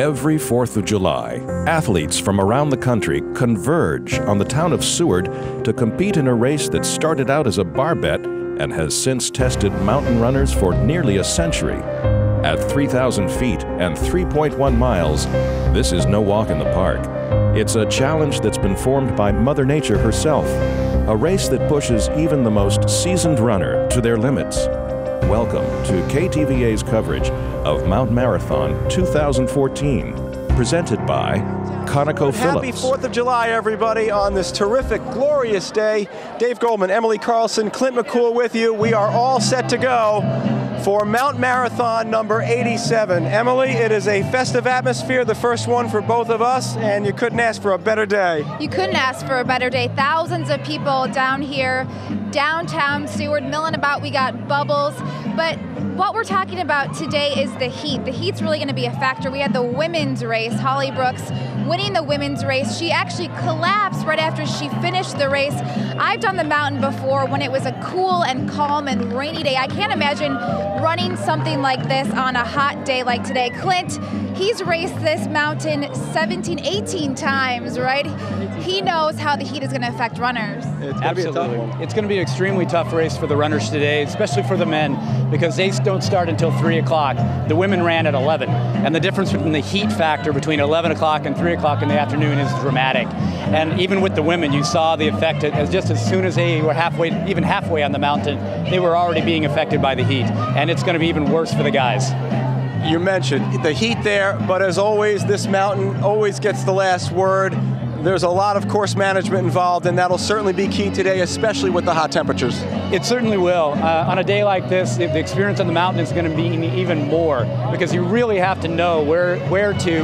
Every 4th of July, athletes from around the country converge on the town of Seward to compete in a race that started out as a bar bet and has since tested mountain runners for nearly a century. At 3,000 feet and 3.1 miles, this is no walk in the park. It's a challenge that's been formed by Mother Nature herself, a race that pushes even the most seasoned runner to their limits. Welcome to KTVA's coverage of Mount Marathon 2014, presented by Conoco Phillips. Happy 4th of July, everybody, on this terrific, glorious day. Dave Goldman, Emily Carlson, Clint McCool with you. We are all set to go for Mount Marathon number 87. Emily, it is a festive atmosphere, the first one for both of us, and you couldn't ask for a better day. You couldn't ask for a better day. Thousands of people down here, downtown Seward, milling about. We got bubbles, but what we're talking about today is the heat. The heat's really going to be a factor. We had the women's race, Holly Brooks winning the women's race. She actually collapsed right after she finished the race. I've done the mountain before when it was a cool and calm and rainy day. I can't imagine running something like this on a hot day like today. Clint, he's raced this mountain 18 times, right? He knows how the heat is going to affect runners. Absolutely. It's going to be an extremely tough race for the runners today, especially for the men, because they don't start until 3 o'clock. The women ran at 11, and the difference between the heat factor between 11 o'clock and 3 o'clock in the afternoon is dramatic. And even with the women, you saw the effect just as soon as they were even halfway on the mountain, they were already being affected by the heat. And it's going to be even worse for the guys. You mentioned the heat there, but as always, this mountain always gets the last word. There's a lot of course management involved, and that'll certainly be key today, especially with the hot temperatures. It certainly will. On a day like this, the experience on the mountain is going to be even more, because you really have to know where to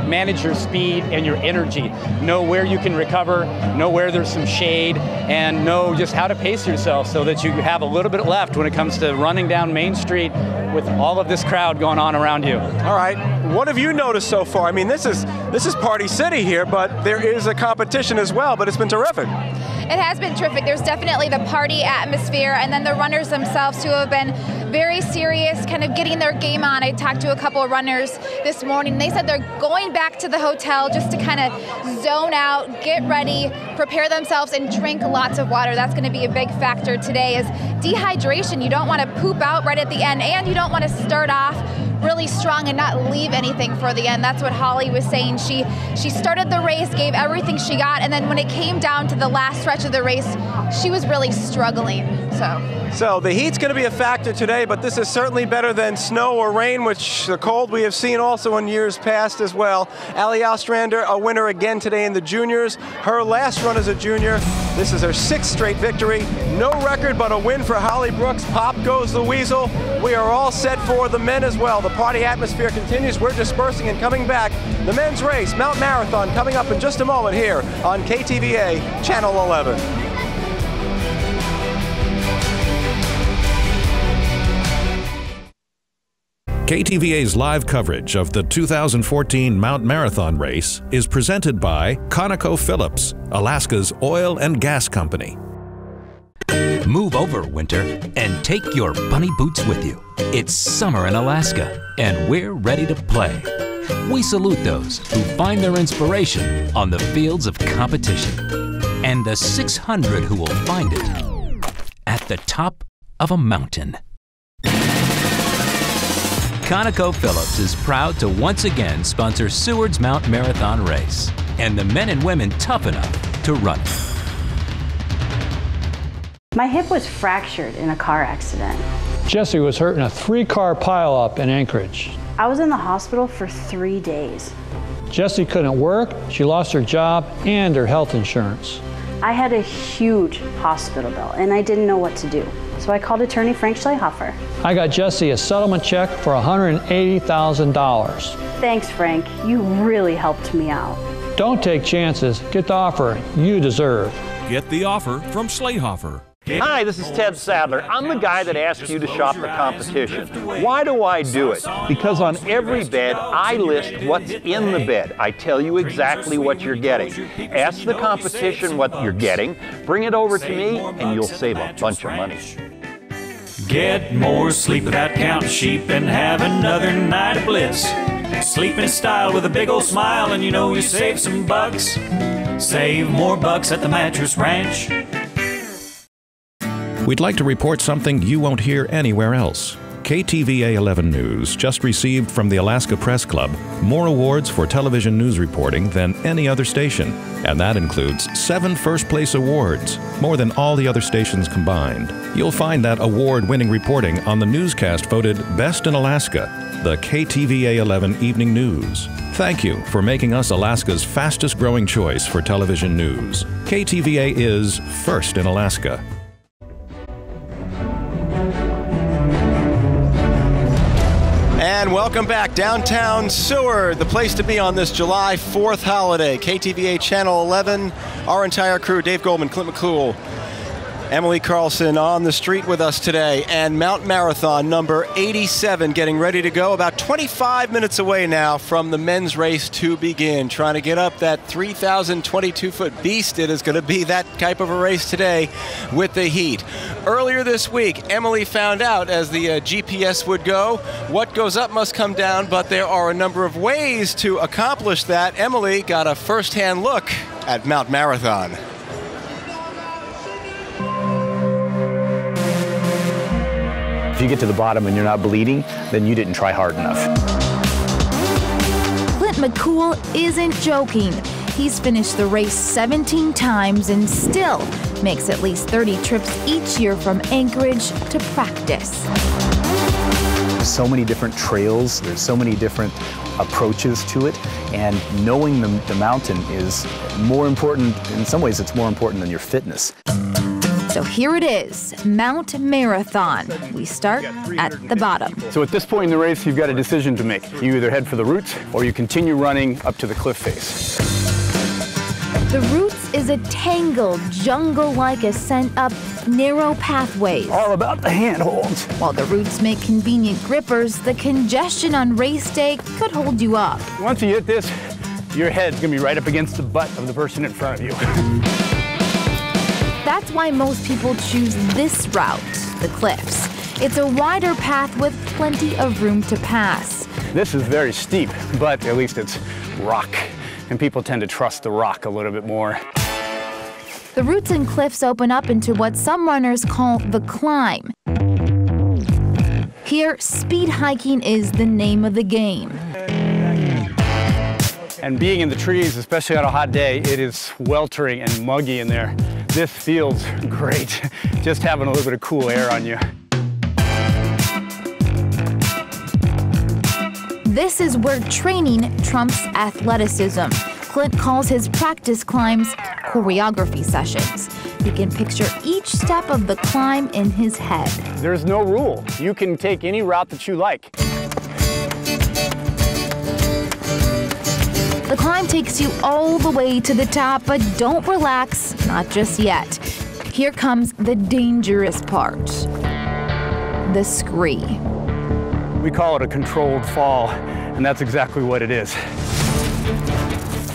manage your speed and your energy, know where you can recover, know where there's some shade, and know just how to pace yourself so that you have a little bit left when it comes to running down Main Street with all of this crowd going on around you. All right, what have you noticed so far? I mean, this is Party City here, but there is a competition as well, but it's been terrific. It has been terrific. There's definitely the party atmosphere, and then the runners themselves who have been very serious, kind of getting their game on. I talked to a couple of runners this morning. They said they're going back to the hotel just to kind of zone out, get ready, prepare themselves, and drink lots of water. That's going to be a big factor today is dehydration. You don't want to poop out right at the end, and you don't want to start off really strong and not leave anything for the end. That's what Holly was saying. She started the race, gave everything she got, and then when it came down to the last stretch of the race, she was really struggling. So the heat's going to be a factor today, but this is certainly better than snow or rain, which the cold we have seen also in years past as well. Allie Ostrander, a winner again today in the juniors. Her last run as a junior. This is her 6th straight victory. No record, but a win for Holly Brooks. Pop goes the weasel. We are all set for the men as well. The party atmosphere continues. We're dispersing and coming back. The men's race, Mount Marathon, coming up in just a moment here on KTVA Channel 11. KTVA's live coverage of the 2014 Mount Marathon race is presented by Conoco Phillips, Alaska's oil and gas company. Move over, winter, and take your bunny boots with you. It's summer in Alaska, and we're ready to play. We salute those who find their inspiration on the fields of competition, and the 600 who will find it at the top of a mountain. Conoco Phillips is proud to once again sponsor Seward's Mount Marathon race and the men and women tough enough to run it. My hip was fractured in a car accident. Jessie was hurt in a 3-car pileup in Anchorage. I was in the hospital for 3 days. Jessie couldn't work, she lost her job and her health insurance. I had a huge hospital bill and I didn't know what to do. So I called attorney Frank Schleihofer. I got Jessie a settlement check for $180,000. Thanks, Frank. You really helped me out. Don't take chances. Get the offer you deserve. Get the offer from Schleihofer. Hi, this is Ted Sadler. I'm the guy that asked you to shop the competition. Why do I do it? Because on every bed, I list what's in the bed. I tell you exactly what you're getting. Ask the competition what you're getting, bring it over to me, and you'll save a bunch of money. Get more sleep without counting sheep and have another night of bliss. Sleep in style with a big old smile, and you know you save some bucks. Save more bucks at the Mattress Ranch. We'd like to report something you won't hear anywhere else. KTVA 11 News just received from the Alaska Press Club more awards for television news reporting than any other station, and that includes 7 first-place awards, more than all the other stations combined. You'll find that award-winning reporting on the newscast voted Best in Alaska, the KTVA 11 Evening News. Thank you for making us Alaska's fastest-growing choice for television news. KTVA is first in Alaska. And welcome back, downtown Seward, the place to be on this July 4th holiday. KTVA Channel 11, our entire crew, Dave Goldman, Clint McCool, Emily Carlson on the street with us today, and Mount Marathon number 87 getting ready to go, about 25 minutes away now from the men's race to begin. Trying to get up that 3,022-foot beast. It is going to be that type of a race today with the heat. Earlier this week, Emily found out, as the GPS would go, what goes up must come down, but there are a number of ways to accomplish that. Emily got a first-hand look at Mount Marathon. If you get to the bottom and you're not bleeding, then you didn't try hard enough. Clint McCool isn't joking. He's finished the race 17 times and still makes at least 30 trips each year from Anchorage to practice. There's so many different trails, there's so many different approaches to it, and knowing the mountain is more important, in some ways it's more important than your fitness. So here it is, Mount Marathon. We start at the bottom. So at this point in the race, you've got a decision to make. You either head for the roots or you continue running up to the cliff face. The roots is a tangled, jungle-like ascent up narrow pathways. All about the handholds. While the roots make convenient grippers, the congestion on race day could hold you up. Once you hit this, your head's gonna be right up against the butt of the person in front of you. That's why most people choose this route, the cliffs. It's a wider path with plenty of room to pass. This is very steep, but at least it's rock, and people tend to trust the rock a little bit more. The roots and cliffs open up into what some runners call the climb. Here, speed hiking is the name of the game. And being in the trees, especially on a hot day, it is sweltering and muggy in there. This feels great, just having a little bit of cool air on you. This is where training trumps athleticism. Clint calls his practice climbs choreography sessions. He can picture each step of the climb in his head. There's no rule. You can take any route that you like. The climb takes you all the way to the top, but don't relax, not just yet. Here comes the dangerous part, the scree. We call it a controlled fall, and that's exactly what it is.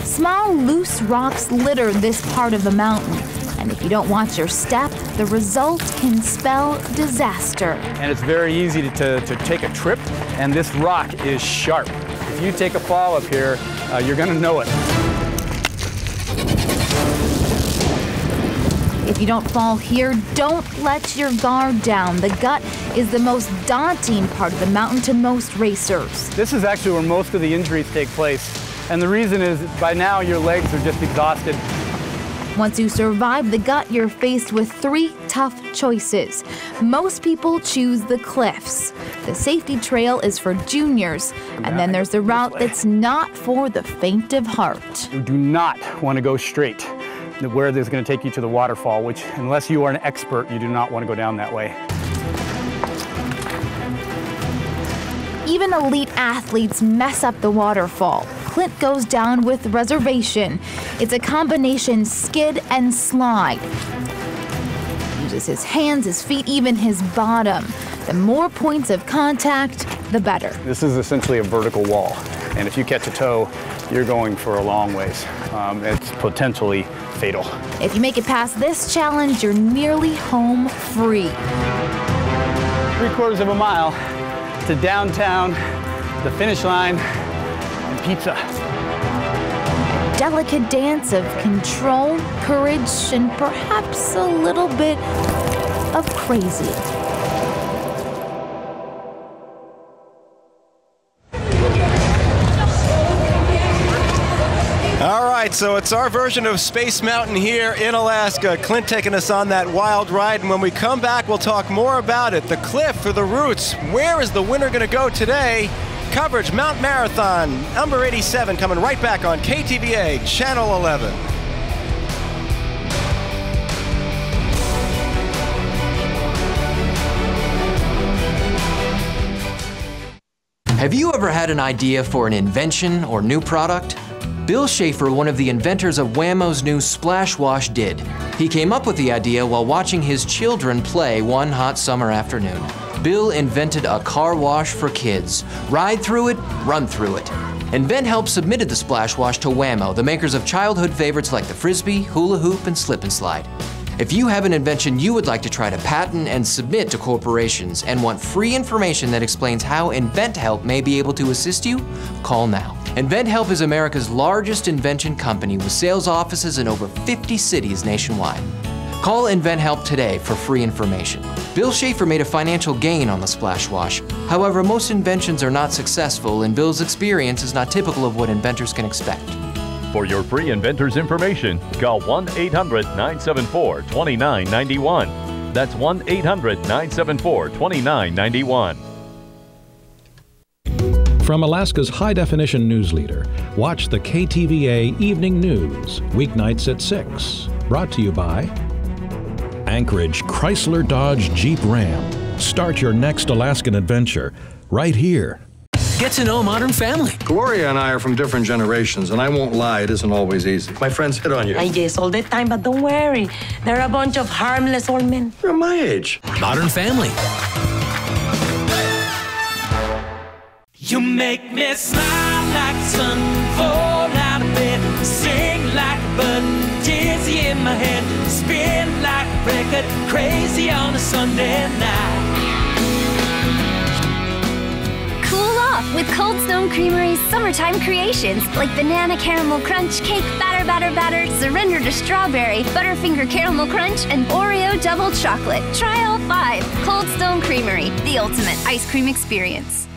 Small, loose rocks litter this part of the mountain, and if you don't watch your step, the result can spell disaster. And it's very easy to take a trip, and this rock is sharp. If you take a fall up here, you're gonna know it. If you don't fall here, don't let your guard down. The gut is the most daunting part of the mountain to most racers. This is actually where most of the injuries take place. And the reason is, by now your legs are just exhausted. Once you survive the gut, you're faced with 3 tough choices. Most people choose the cliffs. The safety trail is for juniors, and then there's the route that's not for the faint of heart. You do not want to go straight, where there's going to take you to the waterfall, which, unless you are an expert, you do not want to go down that way. Even elite athletes mess up the waterfall. Clint goes down with reservation. It's a combination skid and slide. He uses his hands, his feet, even his bottom. The more points of contact, the better. This is essentially a vertical wall, and if you catch a toe, you're going for a long ways. It's potentially fatal. If you make it past this challenge, you're nearly home free. 3/4 of a mile to downtown, the finish line, and pizza. Delicate dance of control, courage, and perhaps a little bit of crazy. All right, so it's our version of Space Mountain here in Alaska. Clint taking us on that wild ride, and when we come back, we'll talk more about it. The cliff or the routes, where is the winner going to go today? Coverage, Mount Marathon, number 87, coming right back on KTVA Channel 11. Have you ever had an idea for an invention or new product? Bill Schaefer, one of the inventors of Whammo's new Splash Wash, did. He came up with the idea while watching his children play one hot summer afternoon. Bill invented a car wash for kids. Ride through it, run through it. InventHelp submitted the Splash Wash to Whammo, the makers of childhood favorites like the Frisbee, hula hoop, and slip and slide. If you have an invention you would like to try to patent and submit to corporations and want free information that explains how InventHelp may be able to assist you, call now. InventHelp is America's largest invention company with sales offices in over 50 cities nationwide. Call InventHelp today for free information. Bill Schaefer made a financial gain on the Splash Wash. However, most inventions are not successful, and Bill's experience is not typical of what inventors can expect. For your free inventor's information, call 1-800-974-2991. That's 1-800-974-2991. From Alaska's high-definition news leader, watch the KTVA Evening News, weeknights at 6. Brought to you by Anchorage Chrysler Dodge Jeep Ram. Start your next Alaskan adventure right here. Get to know Modern Family. Gloria and I are from different generations, and I won't lie, it isn't always easy. My friends hit on you. Yes, all the time, but don't worry. They're a bunch of harmless old men. You're my age. Modern Family. You make me smile like the sun, fall out of bed, sing like a bird, dizzy in my head, spin like a record, crazy on a Sunday night. Cool off with Cold Stone Creamery's summertime creations like Banana Caramel Crunch, Cake Batter Batter Batter, Surrender to Strawberry, Butterfinger Caramel Crunch, and Oreo Double Chocolate. Try all 5. Cold Stone Creamery, the ultimate ice cream experience.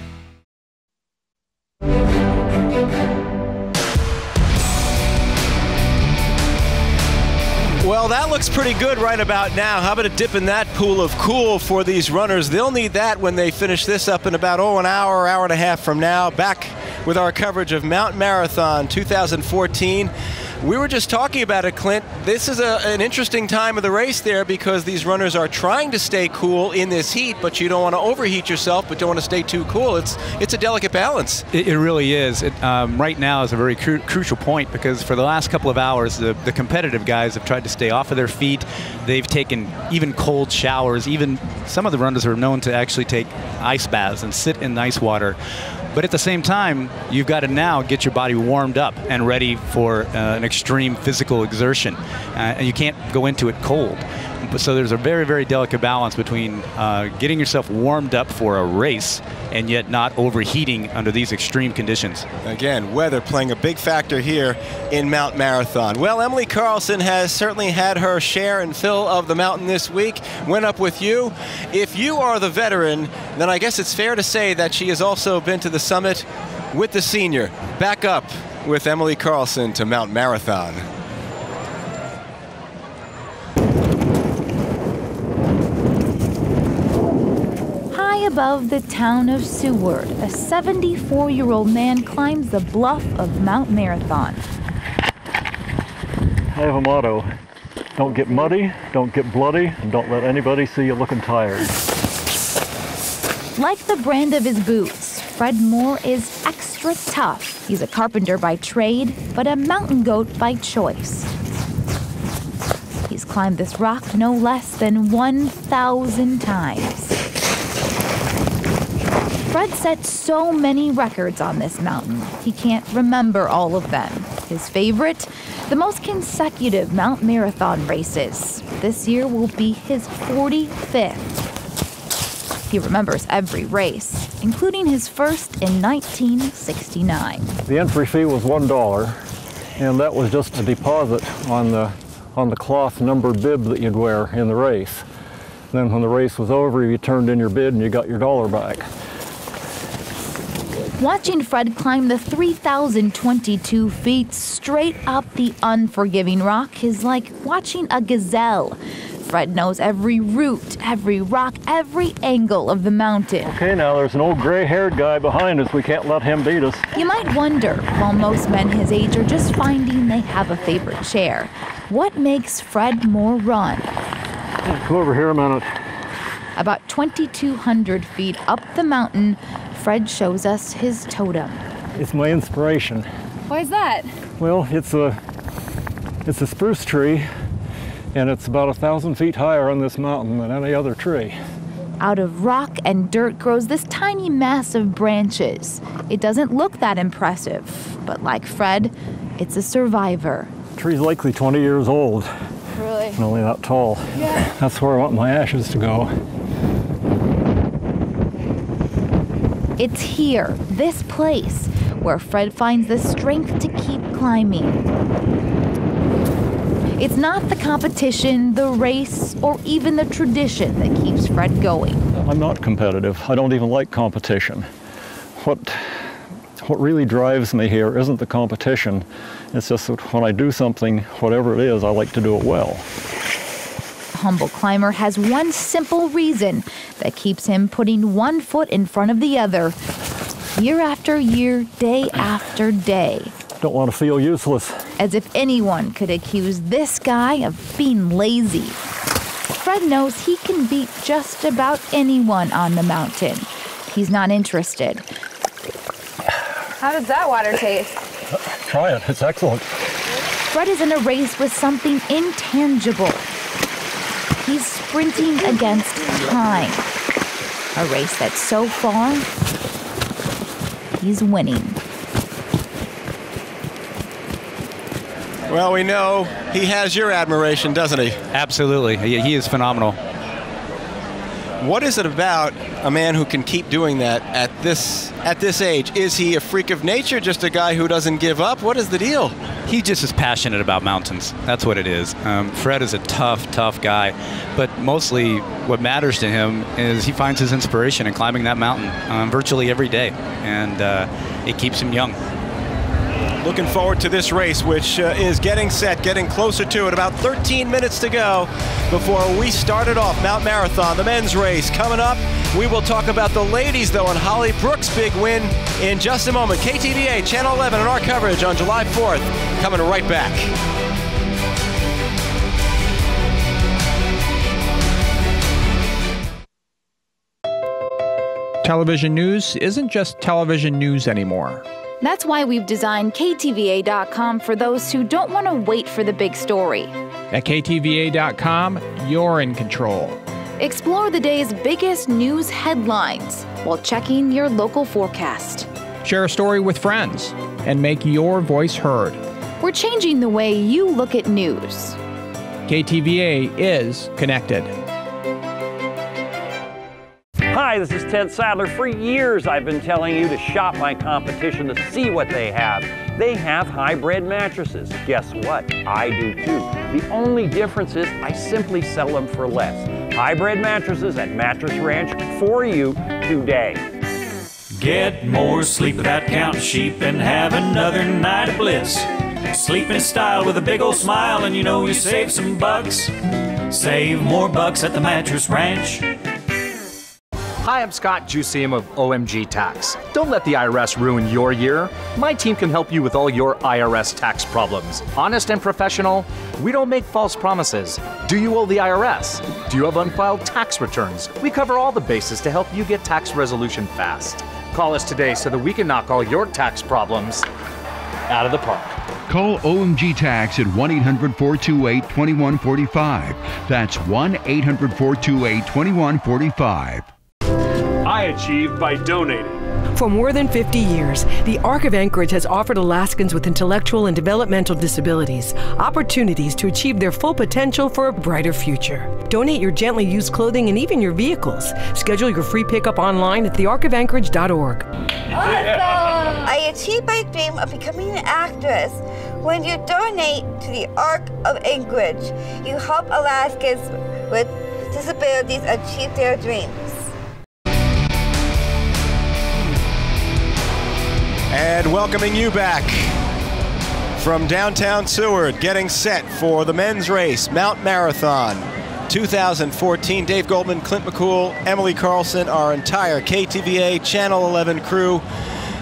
Well, that looks pretty good right about now. How about a dip in that pool of cool for these runners? They'll need that when they finish this up in about, an hour and a half from now. Back with our coverage of Mount Marathon 2014. We were just talking about it, Clint. This is an interesting time of the race there because these runners are trying to stay cool in this heat, but you don't want to overheat yourself, but don't want to stay too cool. It's a delicate balance. It really is. Right now is a very crucial point because for the last couple of hours, the competitive guys have tried to stay off of their feet. They've taken even cold showers. Even some of the runners are known to actually take ice baths and sit in ice water. But at the same time, you've got to now get your body warmed up and ready for an extreme physical exertion. And you can't go into it cold. So there's a very, very delicate balance between getting yourself warmed up for a race and yet not overheating under these extreme conditions. Again, weather playing a big factor here in Mount Marathon. Well, Emily Carlson has certainly had her share and fill of the mountain this week. Went up with you. If you are the veteran, then I guess it's fair to say that she has also been to the summit with the senior. Back up with Emily Carlson to Mount Marathon. Above the town of Seward, a 74-year-old man climbs the bluff of Mount Marathon. I have a motto: don't get muddy, don't get bloody, and don't let anybody see you looking tired. Like the brand of his boots, Fred Moore is extra tough. He's a carpenter by trade, but a mountain goat by choice. He's climbed this rock no less than 1,000 times. Fred set so many records on this mountain, he can't remember all of them. His favorite? The most consecutive Mount Marathon races. This year will be his 45th. He remembers every race, including his first in 1969. The entry fee was $1, and that was just a deposit on the cloth numbered bib that you'd wear in the race. Then when the race was over, you turned in your bid and you got your dollar back. Watching Fred climb the 3,022 feet straight up the unforgiving rock is like watching a gazelle. Fred knows every route, every rock, every angle of the mountain. Okay, now there's an old gray-haired guy behind us. We can't let him beat us. You might wonder, while most men his age are just finding they have a favorite chair, what makes Fred more run? Come over here a minute. About 2,200 feet up the mountain, Fred shows us his totem. It's my inspiration. Why is that? Well, it's a spruce tree, and it's about 1,000 feet higher on this mountain than any other tree. Out of rock and dirt grows this tiny mass of branches. It doesn't look that impressive, but like Fred, it's a survivor. The tree's likely 20 years old. Really? And only that tall. Yeah. That's where I want my ashes to go. It's here, this place, where Fred finds the strength to keep climbing. It's not the competition, the race, or even the tradition that keeps Fred going. I'm not competitive. I don't even like competition. What really drives me here isn't the competition. It's just that when I do something, whatever it is, I like to do it well. The humble climber has one simple reason that keeps him putting one foot in front of the other, year after year, day after day. Don't want to feel useless. As if anyone could accuse this guy of being lazy. Fred knows he can beat just about anyone on the mountain. He's not interested. How does that water taste? Try it. It's excellent. Fred is in a race with something intangible. He's sprinting against time. A race that so far, he's winning. Well, we know he has your admiration, doesn't he? Absolutely. He is phenomenal. What is it about a man who can keep doing that at this age? Is he a freak of nature, just a guy who doesn't give up? What is the deal? He just is passionate about mountains. That's what it is. Fred is a tough guy, but mostly what matters to him is he finds his inspiration in climbing that mountain virtually every day, and it keeps him young. Looking forward to this race, which is getting set, getting closer to it. About 13 minutes to go before we started off Mount Marathon, the men's race. Coming up, we will talk about the ladies, though, and Holly Brooks' big win in just a moment. KTVA Channel 11 and our coverage on July 4th. Coming right back. Television news isn't just television news anymore. That's why we've designed KTVA.com for those who don't want to wait for the big story. At KTVA.com, you're in control. Explore the day's biggest news headlines while checking your local forecast. Share a story with friends and make your voice heard. We're changing the way you look at news. KTVA is connected. Hi, this is Ted Sadler. For years, I've been telling you to shop my competition to see what they have. They have hybrid mattresses. Guess what? I do too. The only difference is I simply sell them for less. Hybrid mattresses at Mattress Ranch for you today. Get more sleep without counting sheep and have another night of bliss. Sleep in style with a big old smile and you know you save some bucks. Save more bucks at the Mattress Ranch. Hi, I'm Scott Jusium of OMG Tax. Don't let the IRS ruin your year. My team can help you with all your IRS tax problems. Honest and professional, we don't make false promises. Do you owe the IRS? Do you have unfiled tax returns? We cover all the bases to help you get tax resolution fast. Call us today so that we can knock all your tax problems out of the park. Call OMG Tax at 1-800-428-2145. That's 1-800-428-2145. I achieved by donating. For more than 50 years, the Arc of Anchorage has offered Alaskans with intellectual and developmental disabilities opportunities to achieve their full potential for a brighter future. Donate your gently used clothing and even your vehicles. Schedule your free pickup online at thearcofanchorage.org. I achieved my dream of becoming an actress. When you donate to the Arc of Anchorage, you help Alaskans with disabilities achieve their dreams. And welcoming you back from downtown Seward, getting set for the men's race, Mount Marathon 2014. Dave Goldman, Clint McCool, Emily Carlson, our entire KTVA Channel 11 crew.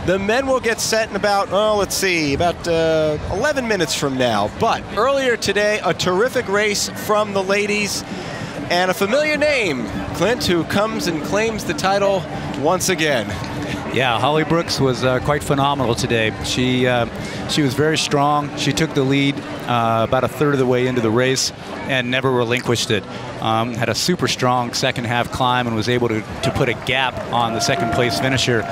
The men will get set in about, about 11 minutes from now. But earlier today, a terrific race from the ladies and a familiar name, Clint, who comes and claims the title once again. Yeah, Holly Brooks was quite phenomenal today. She was very strong. She took the lead about a third of the way into the race and never relinquished it. Had a super strong second half climb and was able to put a gap on the second place finisher,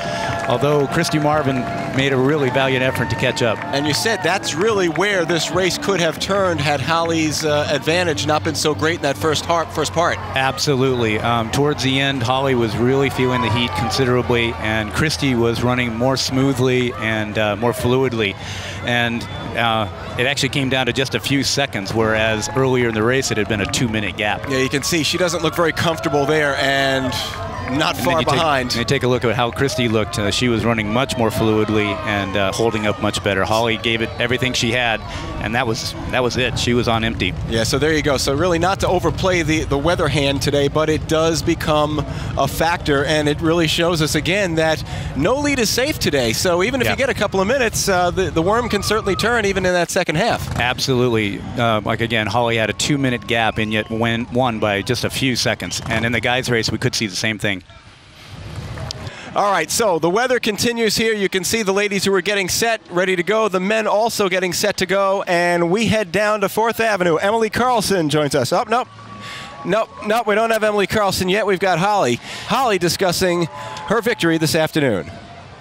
although Christy Marvin made a really valiant effort to catch up. And you said that's really where this race could have turned had Holly's advantage not been so great in that first part. Absolutely. Towards the end, Holly was really feeling the heat considerably, and Christy was running more smoothly and more fluidly. And it actually came down to just a few seconds, whereas earlier in the race it had been a 2-minute gap. Yeah, you can see she doesn't look very comfortable there and not far behind. And you take a look at how Christy looked. She was running much more fluidly and holding up much better. Holly gave it everything she had, and that was it. She was on empty. Yeah, so there you go. So really not to overplay the weather hand today, but it does become a factor, and it really shows us again that no lead is safe today. So even if you get a couple of minutes, the worm can certainly turn even in that second half. Absolutely. Like again, Holly had a 2-minute gap and yet won by just a few seconds. And in the guys race, we could see the same thing. All right, so the weather continues here. You can see the ladies who are getting set, ready to go. The men also getting set to go, and we head down to 4th Avenue. Emily Carlson joins us. Oh, nope, we don't have Emily Carlson yet. We've got Holly. Holly discussing her victory this afternoon.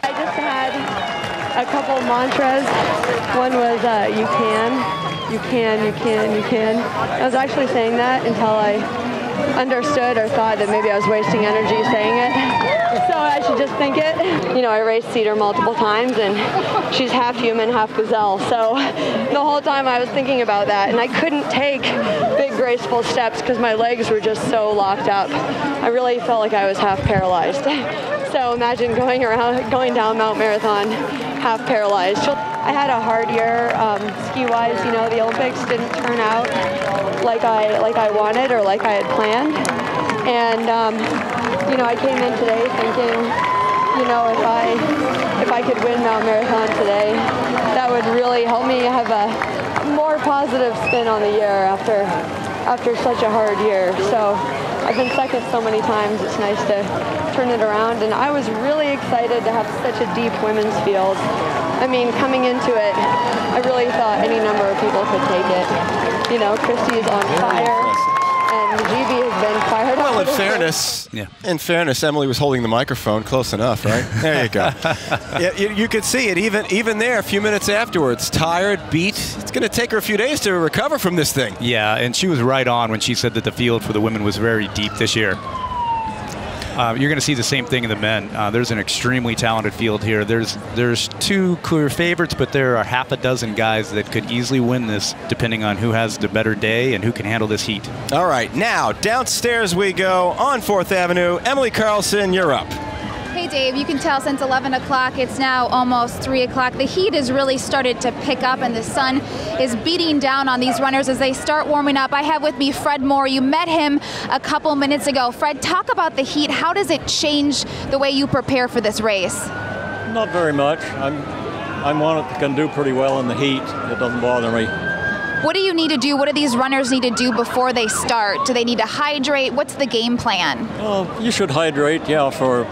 I just had a couple mantras. One was, you can, you can, you can, you can. I was actually saying that until I understood or thought that maybe I was wasting energy saying it. So I should just think it. You know, I raced Cedar multiple times, and she's half human, half gazelle. So the whole time I was thinking about that, and I couldn't take big, graceful steps because my legs were just so locked up. I really felt like I was half paralyzed. So imagine going down Mount Marathon half paralyzed. I had a hard year ski-wise. You know, the Olympics didn't turn out like I wanted or like I had planned. And you know, I came in today thinking, you know, if I could win Mount Marathon today, that would really help me have a more positive spin on the year after such a hard year. So I've been second so many times, it's nice to turn it around. And I was really excited to have such a deep women's field. I mean, coming into it, I really thought any number of people could take it. You know, Christy's on fire, and GB has been fired up. Well, in fairness, Emily was holding the microphone close enough, right? There you go. Yeah, you could see it even there a few minutes afterwards. Tired, beat. It's going to take her a few days to recover from this thing. Yeah, and she was right on when she said that the field for the women was very deep this year. You're going to see the same thing in the men. There's an extremely talented field here. There's 2 clear favorites, but there are half a dozen guys that could easily win this, depending on who has the better day and who can handle this heat. All right, now downstairs we go on 4th Avenue. Emily Carlson, you're up. Hey Dave, you can tell since 11 o'clock, it's now almost 3 o'clock. The heat has really started to pick up and the sun is beating down on these runners as they start warming up. I have with me Fred Moore. You met him a couple minutes ago. Fred, talk about the heat. How does it change the way you prepare for this race? Not very much. I'm one that can do pretty well in the heat. It doesn't bother me. What do you need to do? What do these runners need to do before they start? Do they need to hydrate? What's the game plan? Well, you should hydrate, yeah, for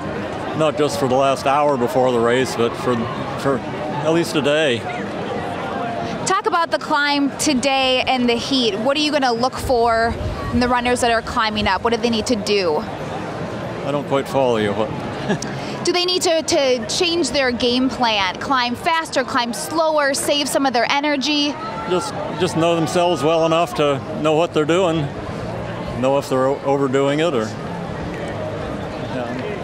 not just for the last hour before the race, but for at least a day. Talk about the climb today and the heat. What are you going to look for in the runners that are climbing up? What do they need to do? I don't quite follow you. Do they need to change their game plan? Climb faster, climb slower, save some of their energy? Just know themselves well enough to know what they're doing, know if they're overdoing it or...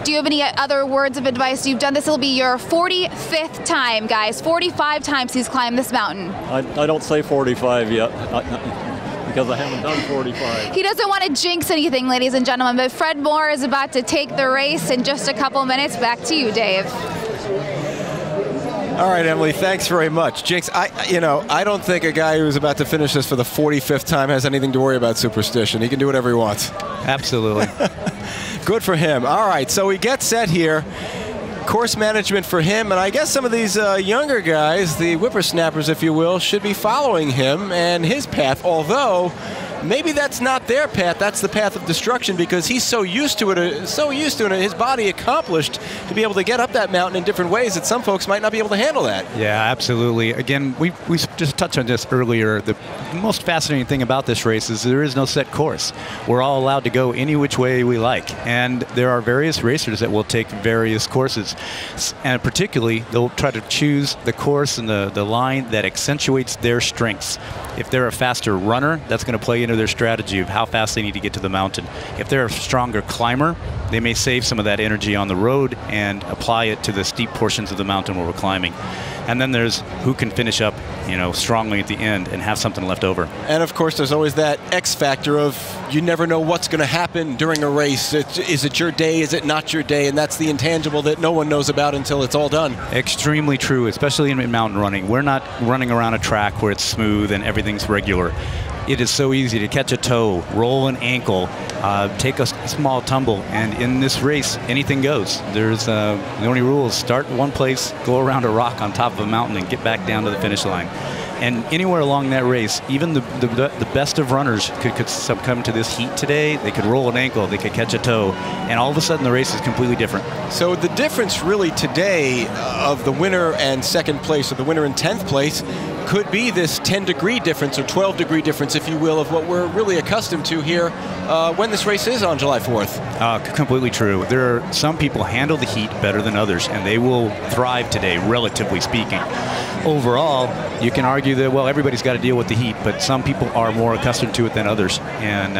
Do you have any other words of advice? You've done this, it'll be your 45th time, guys. 45 times he's climbed this mountain. I don't say 45 yet, because I haven't done 45. He doesn't want to jinx anything, ladies and gentlemen, but Fred Moore is about to take the race in just a couple minutes. Back to you, Dave. All right, Emily, thanks very much. Jinx, I don't think a guy who's about to finish this for the 45th time has anything to worry about superstition. He can do whatever he wants. Absolutely. Good for him. All right, so we get set here. Course management for him, and I guess some of these younger guys, the whippersnappers, if you will, should be following him and his path, although maybe that's not their path, that's the path of destruction, because he's so used to it, his body accomplished to be able to get up that mountain in different ways that some folks might not be able to handle that. Yeah, absolutely. Again, we just touched on this earlier. The most fascinating thing about this race is there is no set course. We're all allowed to go any which way we like, and there are various racers that will take various courses, and particularly they'll try to choose the course and the line that accentuates their strengths. If they're a faster runner, that's going to play into their strategy of how fast they need to get to the mountain. If they're a stronger climber, they may save some of that energy on the road and apply it to the steep portions of the mountain where we're climbing. And then there's who can finish up, strongly at the end and have something left over. And of course, there's always that X factor of you never know what's going to happen during a race. Is it your day? Is it not your day? And that's the intangible that no one knows about until it's all done. Extremely true, especially in mountain running. We're not running around a track where it's smooth and everything's regular. It is so easy to catch a toe, roll an ankle, take a small tumble, and in this race, anything goes. There's the only rule is start one place, go around a rock on top of a mountain, and get back down to the finish line. And anywhere along that race, even the best of runners could succumb to this heat today. They could roll an ankle, they could catch a toe, and all of a sudden the race is completely different. So the difference really today of the winner and second place, or the winner and 10th place, could be this 10-degree difference or 12-degree difference, if you will, of what we're really accustomed to here when this race is on July 4th. Completely true. There are some people handle the heat better than others, and they will thrive today, relatively speaking. Overall, you can argue that, well, everybody's got to deal with the heat, but some people are more accustomed to it than others, and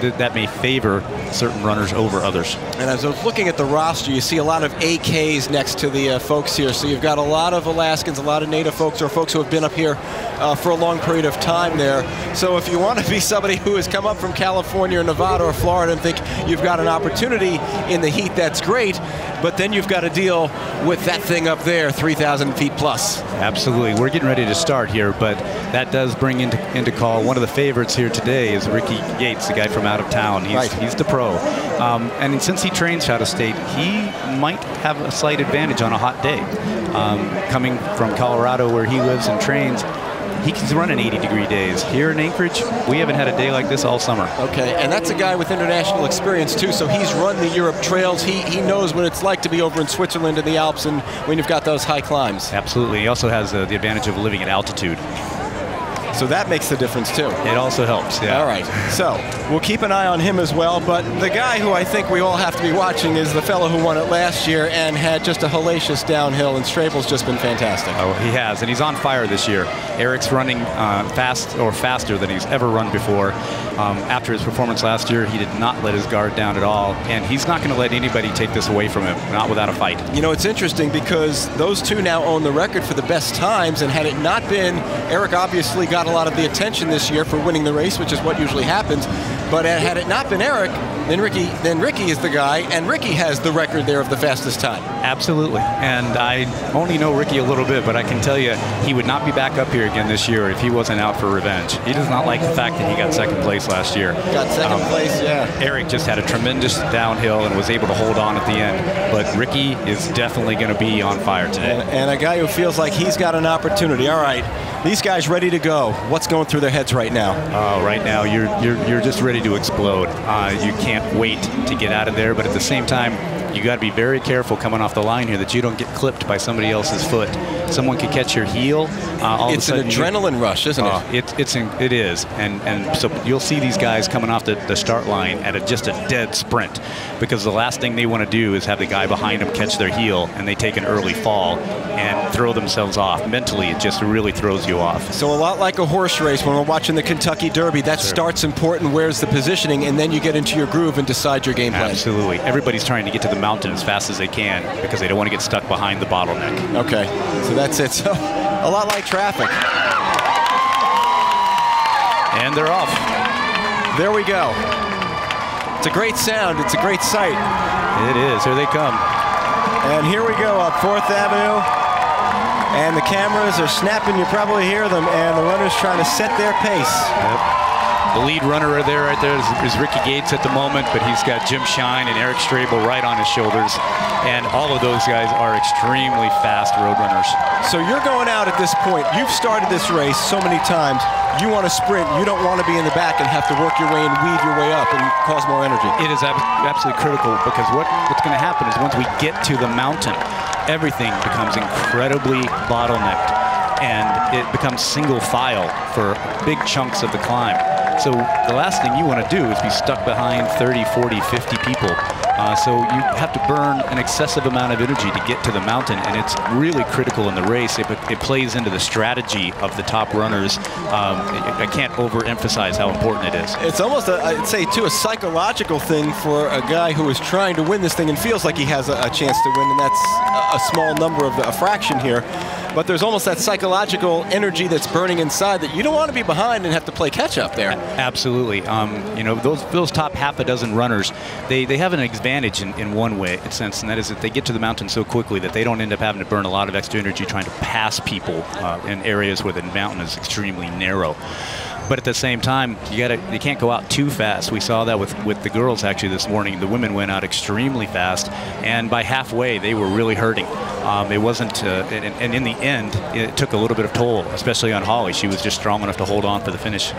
that may favor certain runners over others. And as I was looking at the roster, you see a lot of AKs next to the folks here, so you've got a lot of Alaskans, a lot of Native folks, or folks who have been up here for a long period of time there. So if you want to be somebody who has come up from California or Nevada or Florida and think you've got an opportunity in the heat, that's great, but then you've got to deal with that thing up there, 3,000 feet plus. Absolutely. We're getting ready to start here, but that does bring into call one of the favorites here today is Ricky Yates, the guy from out of town. He's the pro. And since he trains out of state, he might have a slight advantage on a hot day. Coming from Colorado where he lives and trains, he's running 80-degree days. Here in Anchorage, we haven't had a day like this all summer. Okay, and that's a guy with international experience too, so he's run the Europe trails. He knows what it's like to be over in Switzerland in the Alps and when you've got those high climbs. Absolutely. He also has the advantage of living at altitude. So that makes the difference too. It also helps, yeah. All right, so we'll keep an eye on him as well, but the guy who I think we all have to be watching is the fellow who won it last year and had just a hellacious downhill, and Strable's just been fantastic. Oh, he has, and he's on fire this year. Eric's running faster than he's ever run before. After his performance last year, he did not let his guard down at all, and he's not going to let anybody take this away from him, not without a fight. You know, it's interesting because those two now own the record for the best times, and had it not been, Eric obviously got a lot of the attention this year for winning the race, which is what usually happens, but had it not been Eric, then Ricky is the guy, and Ricky has the record there of the fastest time. Absolutely, and I only know Ricky a little bit, but I can tell you he would not be back up here again this year if he wasn't out for revenge. He does not like the fact that he got second place last year. Got second place, yeah. Eric just had a tremendous downhill and was able to hold on at the end, but Ricky is definitely going to be on fire today. And a guy who feels like he's got an opportunity. All right, these guys ready to go. What's going through their heads right now? Oh, right now you're just ready to explode. You can't wait to get out of there, but at the same time, you got to be very careful coming off the line here that you don't get clipped by somebody else's foot. Someone could catch your heel It's an adrenaline rush, isn't it? It is, and so you'll see these guys coming off the start line at just a dead sprint, because the last thing they want to do is have the guy behind them catch their heel and they take an early fall and throw themselves off. Mentally, it just really throws you off. So a lot like a horse race when we're watching the Kentucky Derby, that start's important, where's the positioning, and then you get into your groove and decide your game plan. Absolutely. Everybody's trying to get to the mountain as fast as they can because they don't want to get stuck behind the bottleneck. Okay, so that's it. So a lot like traffic. And they're off. There we go. It's a great sound. It's a great sight. It is. Here they come. And here we go up 4th Avenue. And the cameras are snapping. You probably hear them. And the runners trying to set their pace. Yep. The lead runner right there is Ricky Gates at the moment, but he's got Jim Shine and Eric Strabel right on his shoulders. And all of those guys are extremely fast road runners. So you're going out at this point. You've started this race so many times. You want to sprint. You don't want to be in the back and have to work your way and weave your way up and cause more energy. It is absolutely critical, because what's going to happen is once we get to the mountain, everything becomes incredibly bottlenecked, and it becomes single file for big chunks of the climb. So the last thing you want to do is be stuck behind 30, 40, 50 people. So you have to burn an excessive amount of energy to get to the mountain, and it's really critical in the race. It plays into the strategy of the top runners. I can't overemphasize how important it is. It's almost, I'd say, too, a psychological thing for a guy who is trying to win this thing and feels like he has a chance to win, and that's a small number of a fraction here. But there's almost that psychological energy that's burning inside that you don't want to be behind and have to play catch-up there. Absolutely. You know, those top half a dozen runners, they have an advantage in one way, in sense, and that is that they get to the mountain so quickly that they don't end up having to burn a lot of extra energy trying to pass people in areas where the mountain is extremely narrow. But at the same time, you can't go out too fast. We saw that with the girls actually this morning. The women went out extremely fast, and by halfway they were really hurting. It wasn't, and in the end, it took a little bit of toll, especially on Holly. She was just strong enough to hold on for the finish.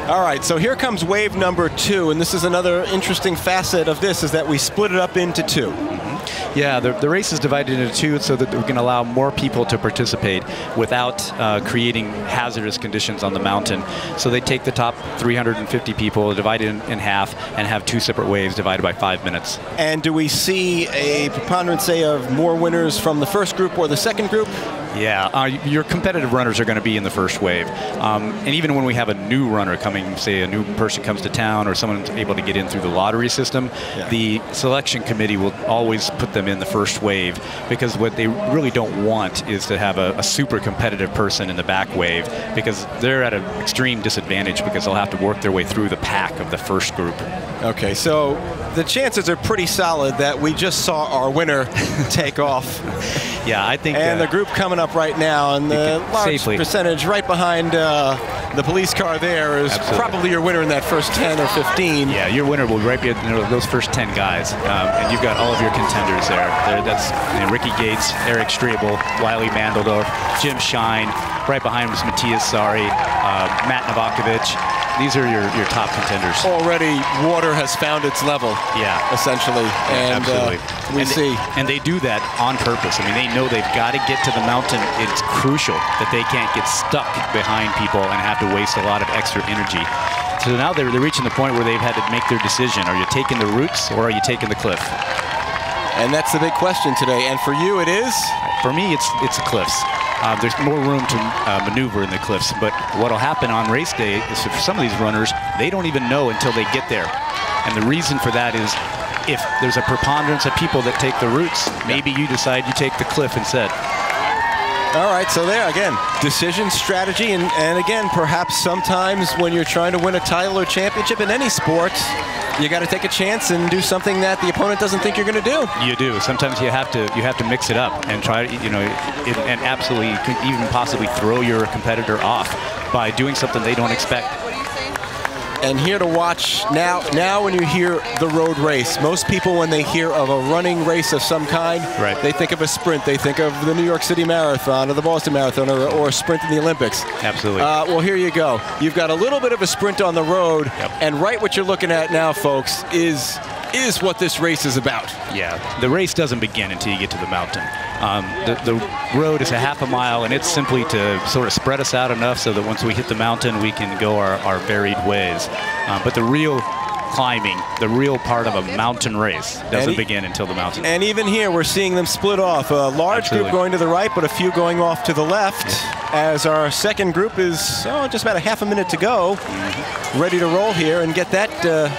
All right, so here comes wave number 2, and this is another interesting facet of this, is that we split it up into 2. Yeah, the race is divided into 2 so that we can allow more people to participate without creating hazardous conditions on the mountain. So they take the top 350 people, divide it in half, and have 2 separate waves divided by 5 minutes. And do we see a preponderance, say, of more winners from the first group or the second group? Yeah, your competitive runners are going to be in the first wave. And even when we have a new runner coming, say a new person comes to town or someone's able to get in through the lottery system, the selection committee will always put them in the first wave, because what they really don't want is to have a super competitive person in the back wave, because they're at an extreme disadvantage because they'll have to work their way through the pack of the first group. Okay, so the chances are pretty solid that we just saw our winner take off. Yeah, I think... And the group coming up right now, and the large percentage right behind the police car there is probably your winner in that first 10 or 15. Yeah, your winner will right be at those first 10 guys. And you've got all of your contenders there. That's Ricky Gates, Eric Strabel, Wiley Mandeldorf, Jim Shine. Right behind him is Matthias Sari, Matt Novakovic. These are your top contenders. Already, water has found its level. Yeah, essentially, and absolutely. And they do that on purpose. I mean, they know they've got to get to the mountain. It's crucial that they can't get stuck behind people and have to waste a lot of extra energy. So now they're reaching the point where they've had to make their decision. Are you taking the roots or are you taking the cliff? And that's the big question today. And for you, it is? For me, it's the cliffs. There's more room to maneuver in the cliffs, but what'll happen on race day is for some of these runners, they don't even know until they get there. And the reason for that is if there's a preponderance of people that take the routes, maybe you decide you take the cliff instead. All right, so there again, decision, strategy, and again, perhaps sometimes when you're trying to win a title or championship in any sport, you got to take a chance and do something that the opponent doesn't think you're going to do. You do. Sometimes you have to mix it up and try, and absolutely even possibly throw your competitor off by doing something they don't expect. And here to watch now when you hear the road race, most people when they hear of a running race of some kind, they think of a sprint. They think of the New York City Marathon or the Boston Marathon or a sprint in the Olympics. Absolutely. Well, here you go. You've got a little bit of a sprint on the road, and right what you're looking at now, folks, is what this race is about. Yeah, the race doesn't begin until you get to the mountain. The road is a half a mile, and it's simply to sort of spread us out enough so that once we hit the mountain, we can go our varied ways. But the real climbing, the real part of a mountain race doesn't begin until the mountain. And even here, we're seeing them split off. A large group going to the right, but a few going off to the left. As our second group is just about a half a minute to go, ready to roll here and get that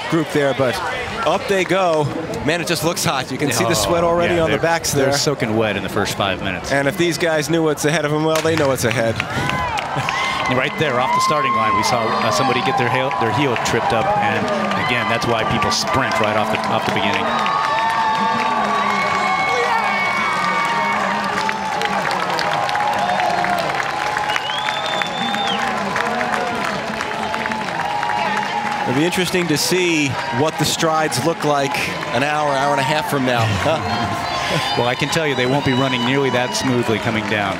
group there. But up they go. Man, it just looks hot. You can see the sweat already on the backs there. They're soaking wet in the first 5 minutes. And if these guys knew what's ahead of them, well, they know what's ahead. Right there off the starting line, we saw somebody get their heel tripped up, and again, that's why people sprint right off the beginning. It'll be interesting to see what the strides look like an hour and a half from now. Well, I can tell you they won't be running nearly that smoothly coming down.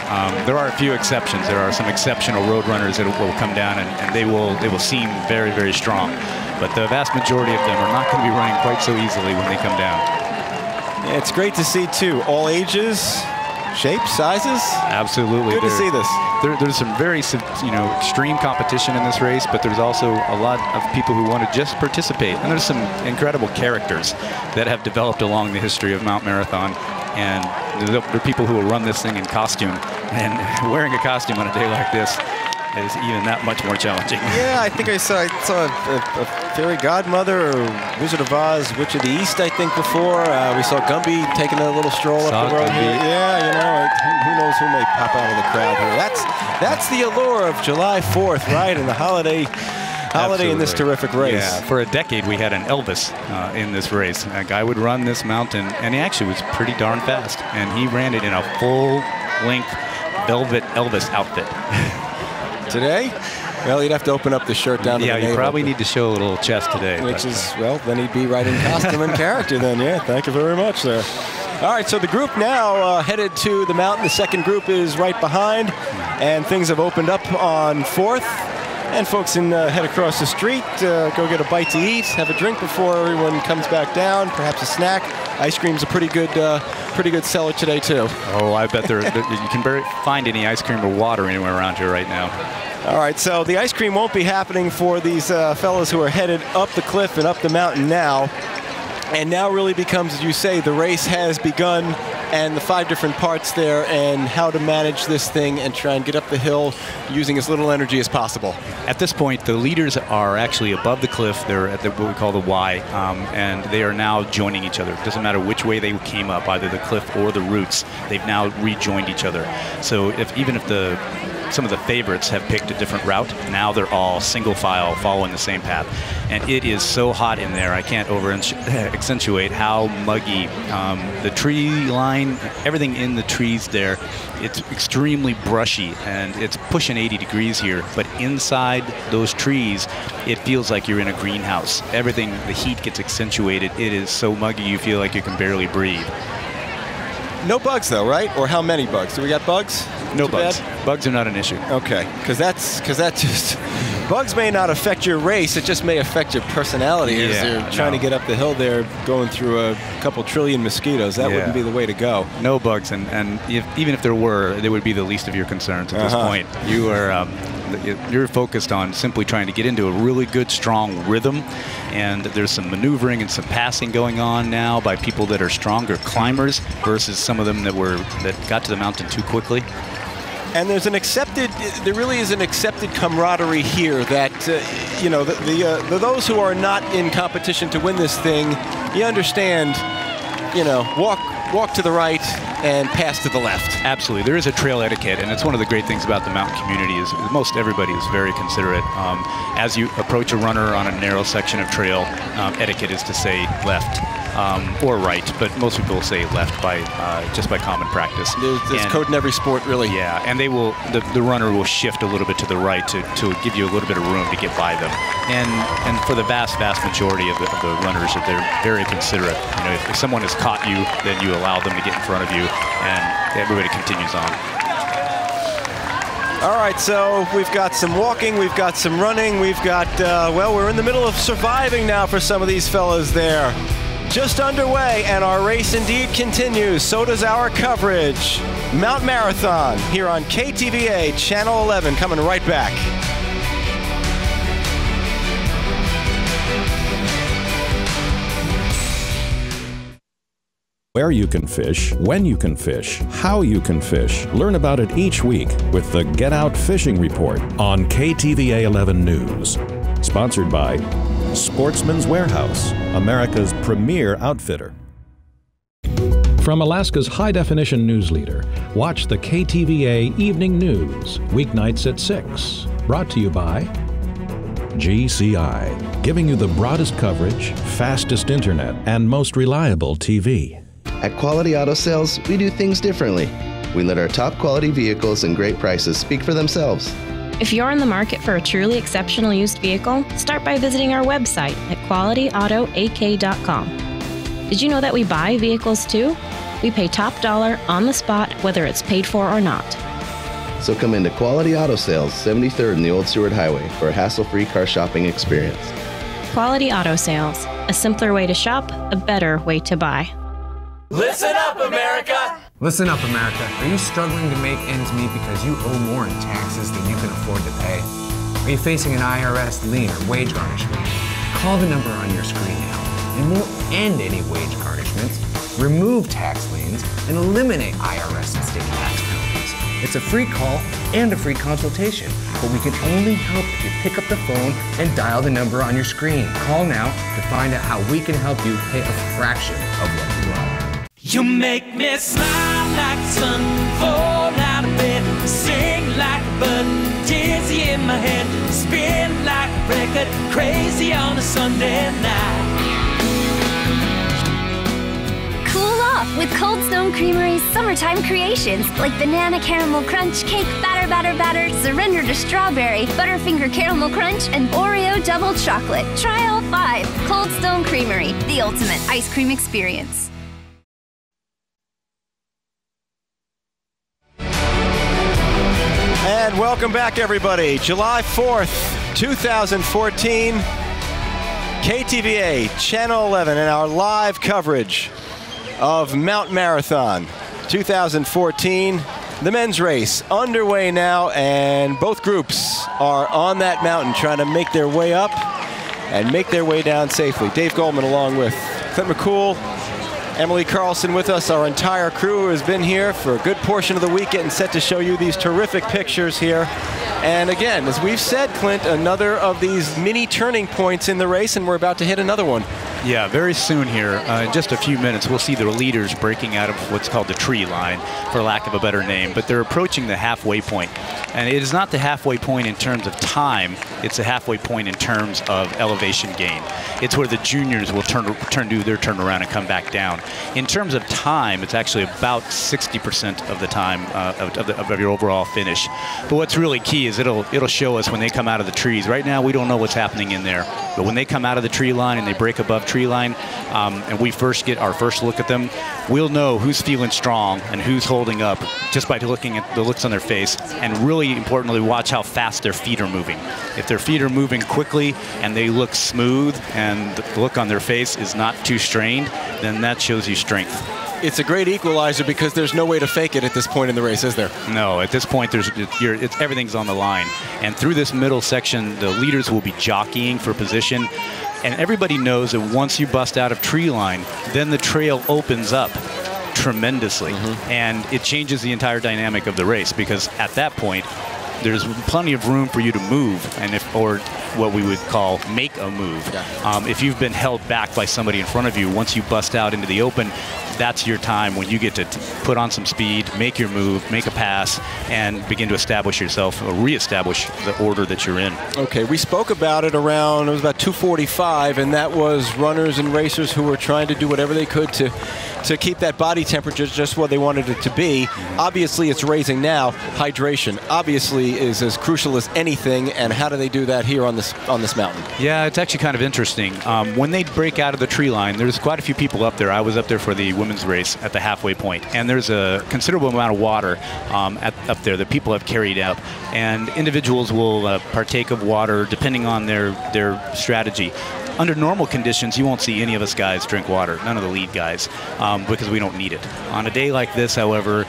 There are a few exceptions. There are some exceptional road runners that will come down, and they will seem very, very strong. But the vast majority of them are not going to be running quite so easily when they come down. Yeah, it's great to see, too. All ages, shapes, sizes. Absolutely. Good to see this. There's some very, extreme competition in this race, but there's also a lot of people who want to just participate. And there's some incredible characters that have developed along the history of Mount Marathon. And there are people who will run this thing in costume. And wearing a costume on a day like this is even that much more challenging. Yeah, I think I saw a fairy godmother or Wizard of Oz, Witch of the East, I think, before. We saw Gumby taking a little stroll up the road here. Yeah, who knows who may pop out of the crowd here. That's the allure of July 4th, right? And the holiday in this terrific race. Yeah, for a decade we had an Elvis in this race. A guy would run this mountain, and he actually was pretty darn fast. And he ran it in a full-length velvet Elvis outfit. Today? Well, you'd have to open up the shirt down to the navel. You probably need to show a little chest today. Which is, well, then he'd be right in costume and character then. Yeah, thank you very much, sir. All right, so the group now headed to the mountain. The second group is right behind, and things have opened up on 4th. And folks can head across the street, go get a bite to eat, have a drink before everyone comes back down, perhaps a snack. Ice cream's a pretty good seller today, too. Oh, I bet you can barely find any ice cream or water anywhere around here right now. All right, so the ice cream won't be happening for these fellows who are headed up the cliff and up the mountain now. And now really becomes, as you say, the race has begun, and the 5 different parts there, and how to manage this thing and try and get up the hill using as little energy as possible. At this point, the leaders are actually above the cliff. They're at what we call the Y, and they are now joining each other. It doesn't matter which way they came up, either the cliff or the roots, they've now rejoined each other. So even if some of the favorites have picked a different route, now they're all single file following the same path. And it is so hot in there, I can't accentuate how muggy. The tree line, everything in the trees there, it's extremely brushy, and it's pushing 80 degrees here. But inside those trees, it feels like you're in a greenhouse. Everything, the heat gets accentuated. It is so muggy you feel like you can barely breathe. No bugs, though, right? Or how many bugs? Do we got bugs? No bugs. Bugs are not an issue. Okay, because that just bugs may not affect your race. It just may affect your personality as you're trying to get up the hill there, going through a couple trillion mosquitoes. That wouldn't be the way to go. No bugs, and even if there were, they would be the least of your concerns at this point. You're focused on simply trying to get into a really good, strong rhythm, and there's some maneuvering and some passing going on now by people that are stronger climbers versus some of them that got to the mountain too quickly. And there really is an accepted camaraderie here that, those who are not in competition to win this thing, you understand, walk to the right and pass to the left. Absolutely. There is a trail etiquette, and it's one of the great things about the mountain community is most everybody is very considerate. As you approach a runner on a narrow section of trail, etiquette is to say left. Or right, but most people will say left just by common practice. There's code in every sport, really. Yeah, and the runner will shift a little bit to the right to give you a little bit of room to get by them. And for the vast majority of the runners, they're very considerate. If someone has caught you, then you allow them to get in front of you, and everybody continues on. All right, so we've got some walking, we've got some running, we've got, we're in the middle of surviving now for some of these fellas there. just underway, and our race indeed continues. So does our coverage. Mount Marathon here on KTVA Channel 11, coming right back. Where you can fish, when you can fish, how you can fish. Learn about it each week with the Get Out Fishing Report on KTVA 11 News. Sponsored by Sportsman's Warehouse, America's premier outfitter. From Alaska's high-definition news leader, watch the KTVA Evening News, weeknights at 6. Brought to you by GCI, giving you the broadest coverage, fastest internet, and most reliable TV. At Quality Auto Sales, we do things differently. We let our top quality vehicles and great prices speak for themselves. If you're in the market for a truly exceptional used vehicle, start by visiting our website at qualityautoak.com. Did you know that we buy vehicles too? We pay top dollar on the spot, whether it's paid for or not. So come into Quality Auto Sales, 73rd and the Old Seward Highway for a hassle-free car shopping experience. Quality Auto Sales, a simpler way to shop, a better way to buy. Listen up, America! Listen up, America. Are you struggling to make ends meet because you owe more in taxes than you can afford to pay? Are you facing an IRS lien or wage garnishment? Call the number on your screen now, and we'll end any wage garnishments, remove tax liens, and eliminate IRS and state tax penalties. It's a free call and a free consultation, but we can only help if you pick up the phone and dial the number on your screen. Call now to find out how we can help you pay a fraction of what you owe. You make me smile like the sun, fall out of bed, sing like a button, dizzy in my head, spin like a record, crazy on a Sunday night. Cool off with Cold Stone Creamery's summertime creations like banana caramel crunch, cake batter batter batter, surrender to strawberry, butterfinger caramel crunch, and Oreo double chocolate. Try all 5. Cold Stone Creamery, the ultimate ice cream experience. And welcome back, everybody. July 4th, 2014, KTVA Channel 11 and our live coverage of Mount Marathon 2014. The men's race underway now, and both groups are on that mountain trying to make their way up and make their way down safely. Dave Goldman along with Clint McCool, Emily Carlson with us. Our entire crew has been here for a good portion of the week, getting set to show you these terrific pictures here. And again, as we've said, Clint, another of these mini turning points in the race, and we're about to hit another one. Yeah, very soon here, in just a few minutes, we'll see the leaders breaking out of what's called the tree line, for lack of a better name, but they're approaching the halfway point. And it is not the halfway point in terms of time, it's the halfway point in terms of elevation gain. It's where the juniors will do their turnaround and come back down. In terms of time, it's actually about 60% of the time of your overall finish. But what's really key is it'll show us when they come out of the trees. Right now, we don't know what's happening in there, but when they come out of the tree line and they break above tree line, and we first get our first look at them, we'll know who's feeling strong and who's holding up just by looking at the looks on their face, and really importantly, watch how fast their feet are moving. If their feet are moving quickly and they look smooth and the look on their face is not too strained, then that shows you strength. It's a great equalizer because there's no way to fake it at this point in the race, is there? No, at this point, everything's on the line. And through this middle section, the leaders will be jockeying for position. And everybody knows that once you bust out of tree line, then the trail opens up tremendously. And it changes the entire dynamic of the race, because at that point, there's plenty of room for you to move, or what we would call make a move. If you've been held back by somebody in front of you, once you bust out into the open, that's your time when you get to put on some speed, make your move, make a pass, and begin to establish yourself, or reestablish the order that you're in. Okay, we spoke about it around, it was about 2:45, and that was runners and racers who were trying to do whatever they could to keep that body temperature just what they wanted it to be. Obviously, it's raising now. Hydration obviously is as crucial as anything, and how do they do that here on this mountain? Yeah, it's actually kind of interesting. When they break out of the tree line, there's quite a few people up there. I was up there for the women's race at the halfway point, and there's a considerable amount of water up there that people have carried up, and individuals will partake of water depending on their strategy. under normal conditions, you won't see any of us guys drink water, none of the lead guys, because we don't need it. On a day like this, however,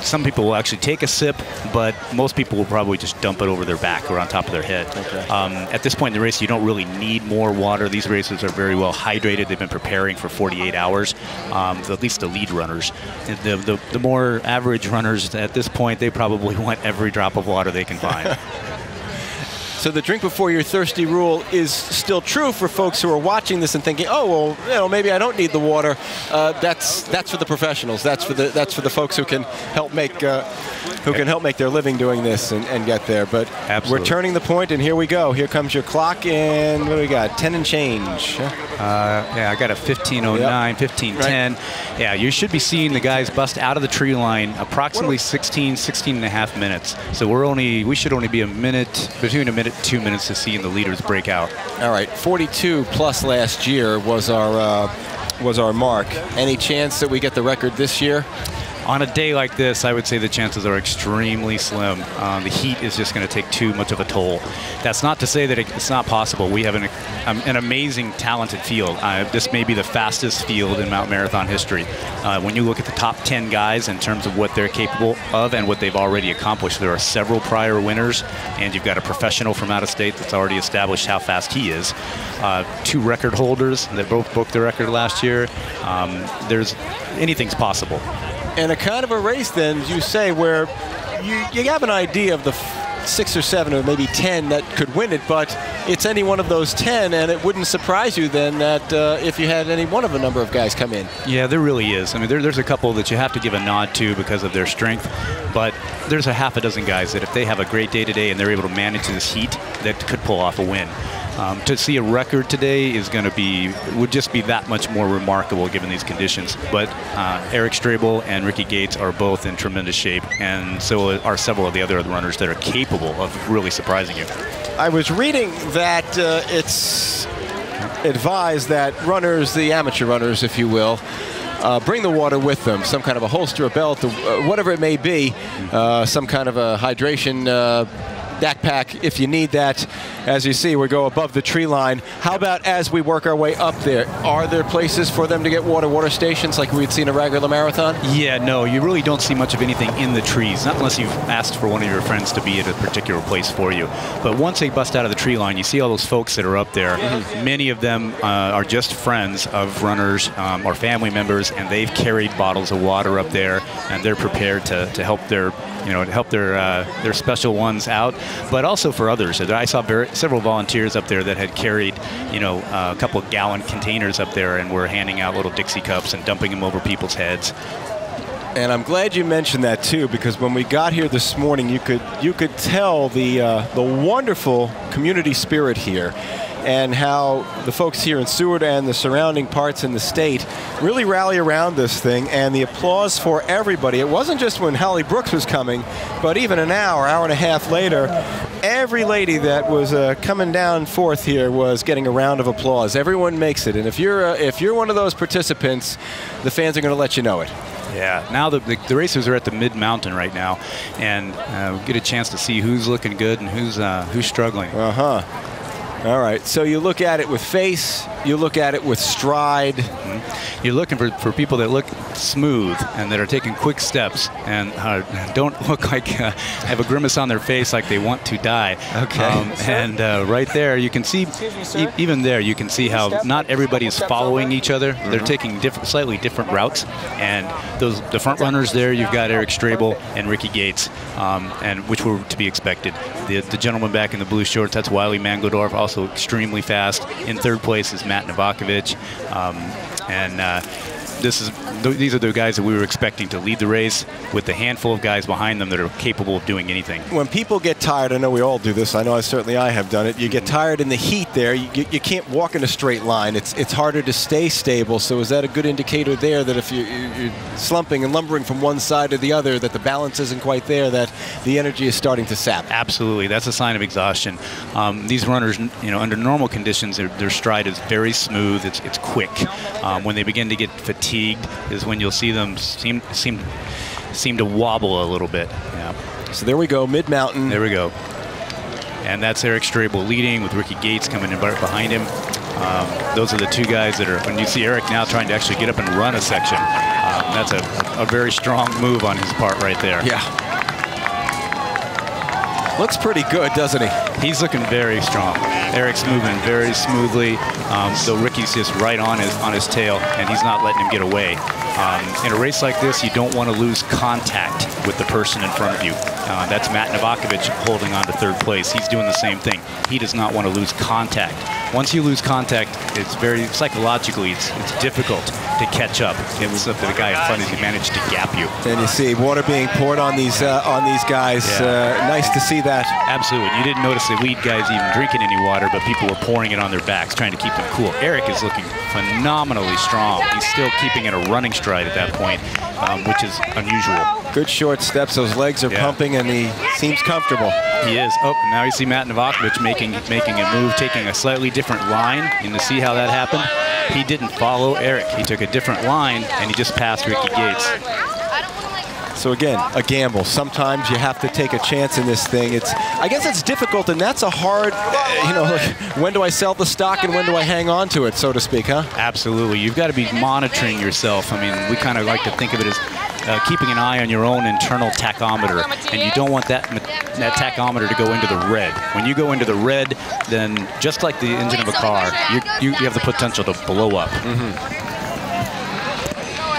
some people will actually take a sip, but most people will probably just dump it over their back or on top of their head. Okay. At this point in the race, you don't really need more water. These races are very well hydrated. They've been preparing for 48 hours, at least the lead runners. The more average runners at this point, they probably want every drop of water they can find. So the drink before you're thirsty rule is still true for folks who are watching this and thinking, oh well, you know, maybe I don't need the water. That's for the professionals. That's for the folks who can help make their living doing this and get there. But Absolutely. We're turning the point, and here we go. Here comes your clock, and what do we got? 10 and change. Yeah, I got a 15:09, yep. 15:10. Right. Yeah, you should be seeing the guys bust out of the tree line approximately 16 and a half minutes. So we should only be between a minute, 2 minutes to seeing the leaders break out. All right, 42 plus last year was our mark. Any chance that we get the record this year? On a day like this, I would say the chances are extremely slim. The heat is just going to take too much of a toll. That's not to say that it's not possible. We have an amazing, talented field. This may be the fastest field in mountain marathon history. When you look at the top 10 guys in terms of what they're capable of and what they've already accomplished, there are several prior winners, and you've got a professional from out of state that's already established how fast he is. 2 record holders that both broke the record last year. Anything's possible. And a kind of a race, then, as you say, where you have an idea of the 6 or 7 or maybe 10 that could win it, but it's any one of those 10, and it wouldn't surprise you then that if you had any one of a number of guys come in. Yeah, there really is. I mean, there's a couple that you have to give a nod to because of their strength, but there's a half a dozen guys that if they have a great day today and they're able to manage this heat, that could pull off a win. To see a record today would just be that much more remarkable given these conditions. But Eric Strabel and Ricky Gates are both in tremendous shape, and so are several of the other runners that are capable of really surprising you. I was reading that it's advised that runners, the amateur runners, if you will, bring the water with them, some kind of a holster, a belt, whatever it may be, some kind of a hydration backpack if you need that. As you see, we go above the tree line. How about as we work our way up there? Are there places for them to get water stations like we'd see in a regular marathon? Yeah, no, you really don't see much of anything in the trees, not unless you've asked for one of your friends to be at a particular place for you. But once they bust out of the tree line, you see all those folks that are up there. Mm-hmm. Many of them are just friends of runners or family members, and they've carried bottles of water up there, and they're prepared to help their special ones out, but also for others. I saw several volunteers up there that had carried, a couple of gallon containers up there and were handing out little Dixie cups and dumping them over people's heads. And I'm glad you mentioned that too, because when we got here this morning, you could tell the wonderful community spirit here, and how the folks here in Seward and the surrounding parts in the state really rally around this thing, and the applause for everybody. It wasn't just when Holly Brooks was coming, but even an hour and a half later, every lady that was coming down forth here was getting a round of applause. Everyone makes it, and if you're one of those participants, the fans are going to let you know it. Yeah, now the racers are at the mid-mountain right now, and we get a chance to see who's looking good and who's struggling. All right, so you look at it with face, you look at it with stride. Mm-hmm. You're looking for people that look smooth and that are taking quick steps and don't look like have a grimace on their face like they want to die. Okay. Right there, you can see, even there, you can see how not everybody is following each other. Mm-hmm. They're taking slightly different routes. And the front runners there, you've got Eric Strabel and Ricky Gates, and which were to be expected. The gentleman back in the blue shorts, that's Wiley Mangodorf, also extremely fast. In third place is Matt Novakovic. These are the guys that we were expecting to lead the race, with a handful of guys behind them that are capable of doing anything. When people get tired, I know we all do this, I know I have done it, you get tired in the heat there, you can't walk in a straight line, it's harder to stay stable. So is that a good indicator there that if you're slumping and lumbering from one side to the other, that the balance isn't quite there, that the energy is starting to sap? Absolutely, that's a sign of exhaustion. These runners, under normal conditions, their stride is very smooth, it's quick. When they begin to get fatigued is when you'll see them seem to wobble a little bit. Yeah. So there we go, mid-mountain. There we go. And that's Eric Strable leading with Ricky Gates coming in right behind him. Those are the two guys that are, when you see Eric now trying to actually get up and run a section, that's a very strong move on his part right there. Yeah. Looks pretty good, doesn't he? He's looking very strong. Eric's moving very smoothly, so Ricky's just right on his tail, and he's not letting him get away. In a race like this, you don't want to lose contact with the person in front of you. That's Matt Novakovic holding on to third place. He's doing the same thing. He does not want to lose contact. Once you lose contact, it's very psychologically, it's difficult to catch up. It was the guy in front of you managed to gap you. And you see water being poured on these guys. Yeah. Nice to see that. Absolutely. You didn't notice the lead guys even drinking any water, but people were pouring it on their backs, trying to keep them cool. Eric is looking phenomenally strong. He's still keeping in a running stride at that point, which is unusual. Good short steps. Those legs are pumping, and he seems comfortable. He is. Oh, now you see Matt Novakovic making a move, taking a slightly different line. And to see how that happened, he didn't follow Eric. He took a different line, and he just passed Ricky Gates. So again, a gamble. Sometimes you have to take a chance in this thing. I guess it's difficult, and that's a hard, when do I sell the stock and when do I hang on to it, so to speak, huh? Absolutely. You've got to be monitoring yourself. I mean, we kind of like to think of it as keeping an eye on your own internal tachometer, and you don't want that tachometer to go into the red. When you go into the red, then just like the engine of a car, you have the potential to blow up.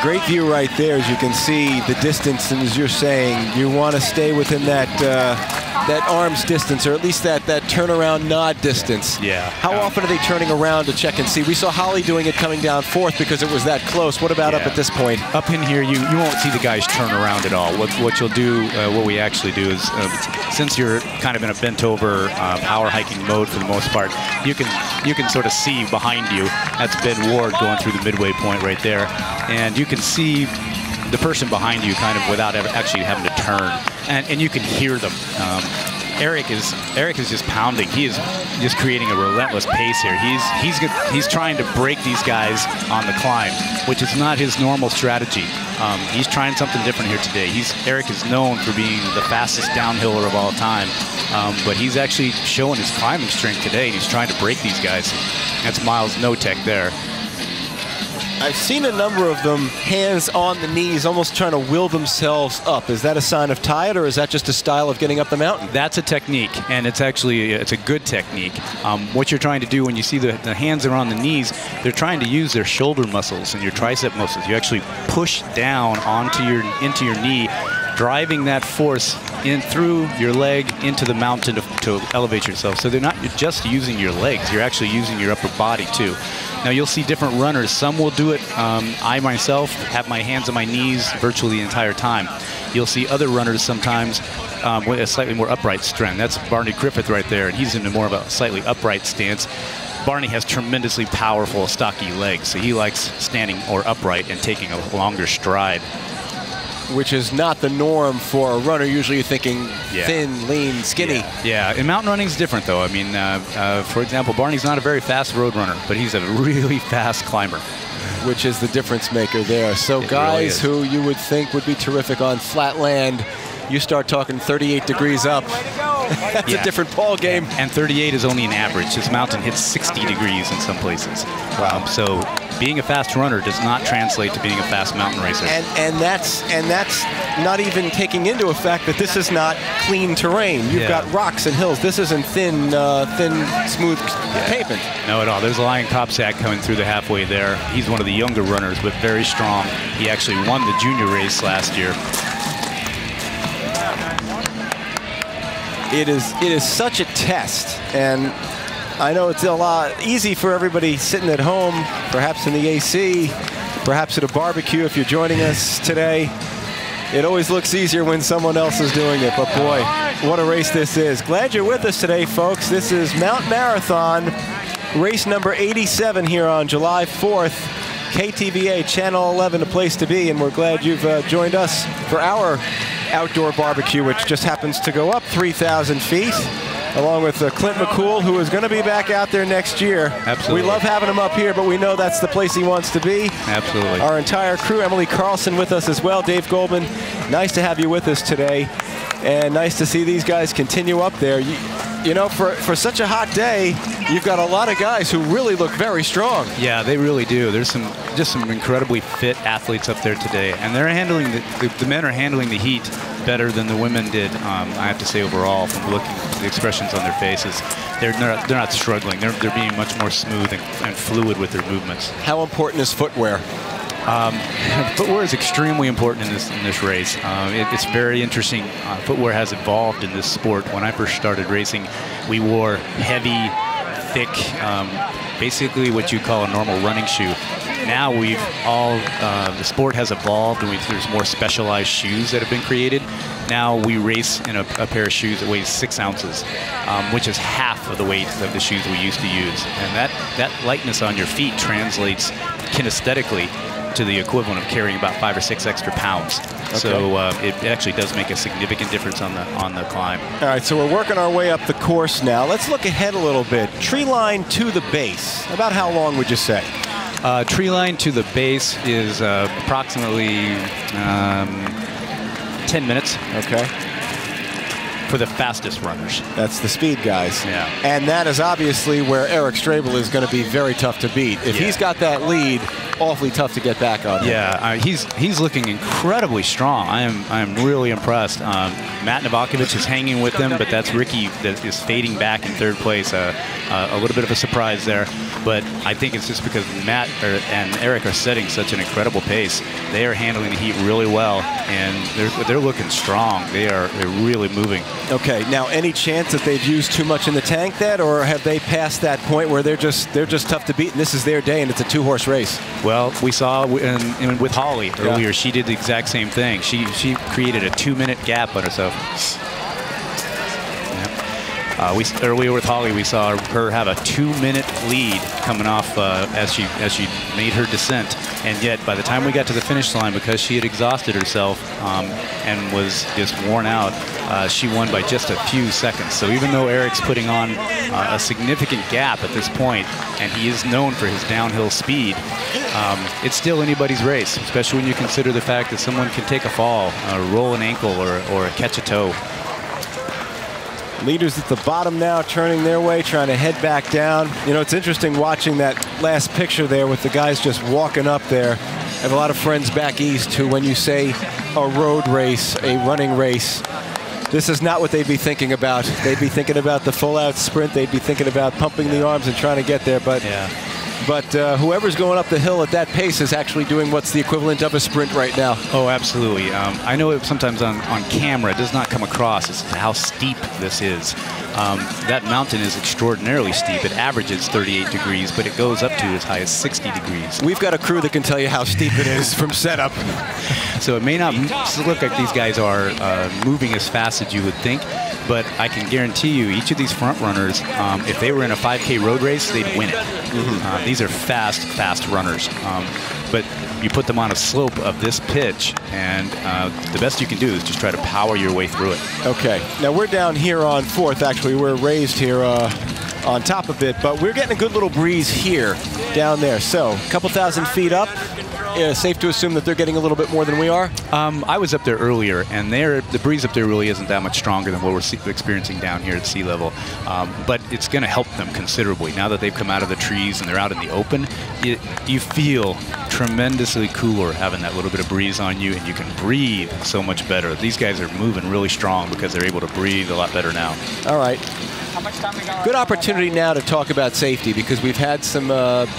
Great view right there, as you can see the distance, and as you're saying, you want to stay within that arm's distance, or at least that turnaround nod distance. Yeah. How often are they turning around to check and see? We saw Holly doing it coming down fourth because it was that close. What about up at this point? Up in here, you won't see the guys turn around at all. What you'll do, what we actually do is, since you're kind of in a bent over power hiking mode for the most part, you can sort of see behind you. That's Ben Ward going through the midway point right there, and you can see the person behind you kind of without actually having to turn, and you can hear them. Eric is just pounding. He is just creating a relentless pace here. He's trying to break these guys on the climb, which is not his normal strategy. He's trying something different here today. Eric is known for being the fastest downhiller of all time, but he's actually showing his climbing strength today, and he's trying to break these guys. That's Miles Notek there. I've seen a number of them hands on the knees, almost trying to will themselves up. Is that a sign of tired, or is that just a style of getting up the mountain? That's a technique, and it's a good technique. What you're trying to do when you see the hands are on the knees, they're trying to use their shoulder muscles and your tricep muscles. You actually push down into your knee, driving that force in through your leg into the mountain to elevate yourself. So you're just using your legs, you're actually using your upper body too. Now you'll see different runners. Some will do it. I myself have my hands on my knees virtually the entire time. You'll see other runners sometimes with a slightly more upright strength. That's Barney Griffith right there, and he's in more of a slightly upright stance. Barney has tremendously powerful, stocky legs, so he likes standing or upright and taking a longer stride. Which is not the norm for a runner. Usually you're thinking thin, lean, skinny. Yeah, and mountain running is different though. I mean, for example, Barney's not a very fast road runner, but he's a really fast climber. Which is the difference maker there. So guys who you would think would be terrific on flat land, you start talking 38 degrees up. That's a different ball game. And 38 is only an average. This mountain hits 60 degrees in some places. Wow. So being a fast runner does not translate to being a fast mountain racer. And that's not even taking into effect that this is not clean terrain. You've got rocks and hills. This isn't thin, smooth pavement. No, at all. There's Lion Kopsak coming through the halfway there. He's one of the younger runners, but very strong. He actually won the junior race last year. It is such a test, and I know it's a lot easy for everybody sitting at home, perhaps in the AC, perhaps at a barbecue if you're joining us today. It always looks easier when someone else is doing it, but boy, what a race this is. Glad you're with us today, folks. This is Mount Marathon, race number 87 here on July 4th. KTVA Channel 11, a place to be, and we're glad you've joined us for our outdoor barbecue, which just happens to go up 3,000 feet, along with Clint McCool, who is going to be back out there next year. Absolutely. We love having him up here, but we know that's the place he wants to be. Absolutely. Our entire crew, Emily Carlson with us as well, Dave Goldman, nice to have you with us today, and nice to see these guys continue up there. you know, for such a hot day, you've got a lot of guys who really look very strong. Yeah, they really do. There's just some incredibly fit athletes up there today, and they're handling the men are handling the heat better than the women did. I have to say overall, from looking at the expressions on their faces, they're not struggling. They're being much more smooth and fluid with their movements. How important is footwear? Footwear is extremely important in this race. It's very interesting. Footwear has evolved in this sport. When I first started racing, we wore heavy, thick, basically what you call a normal running shoe. Now the sport has evolved, and there's more specialized shoes that have been created. Now we race in a pair of shoes that weighs 6 ounces, which is half of the weight of the shoes we used to use. And that lightness on your feet translates kinesthetically to the equivalent of carrying about 5 or 6 extra pounds. Okay. So it actually does make a significant difference on the climb. All right, so we're working our way up the course now. Let's look ahead a little bit. Tree line to the base. About how long would you say? Tree line to the base is approximately 10 minutes. Okay. For the fastest runners. That's the speed guys. Yeah. And that is obviously where Eric Strabel is going to be very tough to beat. If he's got that lead, awfully tough to get back on. Yeah, he's looking incredibly strong. I am really impressed. Matt Novakovic is hanging with them, but that's Ricky that is fading back in third place. A little bit of a surprise there, but I think it's just because Matt and Eric are setting such an incredible pace. They are handling the heat really well, and they're looking strong. They're really moving. Okay, now any chance that they've used too much in the tank then, or have they passed that point where they're just tough to beat and this is their day and it's a 2-horse race? Well, we saw with Holly earlier, she did the exact same thing. She created a 2-minute gap on herself. Earlier with Holly, we saw her have a 2-minute lead coming off as she made her descent, and yet by the time we got to the finish line, because she had exhausted herself and was just worn out, she won by just a few seconds. So even though Eric's putting on a significant gap at this point, and he is known for his downhill speed, it's still anybody's race, especially when you consider the fact that someone can take a fall, roll an ankle, or catch a toe. Leaders at the bottom now turning their way, trying to head back down. You know, it's interesting watching that last picture there with the guys just walking up there. I have a lot of friends back east who, when you say a road race, a running race, this is not what they'd be thinking about. They'd be thinking about the full-out sprint. They'd be thinking about pumping the arms and trying to get there. But whoever's going up the hill at that pace is actually doing what's the equivalent of a sprint right now. Oh, absolutely. I know sometimes on camera it does not come across as how steep this is. That mountain is extraordinarily steep. It averages 38 degrees, but it goes up to as high as 60 degrees. We've got a crew that can tell you how steep it is from setup. So it may not look like these guys are moving as fast as you would think, but I can guarantee you each of these front runners, if they were in a 5K road race, they'd win it. Mm-hmm. These are fast runners. But you put them on a slope of this pitch, and the best you can do is just try to power your way through it. Okay. Now we're down here on 4th. Actually, we're raised here on top of it, but we're getting a good little breeze here down there. So a couple thousand feet up. Safe to assume that they're getting a little bit more than we are? I was up there earlier, and the breeze up there really isn't that much stronger than what we're experiencing down here at sea level. But it's going to help them considerably. Now that they've come out of the trees and they're out in the open, you feel tremendously cooler having that little bit of breeze on you, and you can breathe so much better. These guys are moving really strong because they're able to breathe a lot better now. All right. Good opportunity now to talk about safety, because we've had some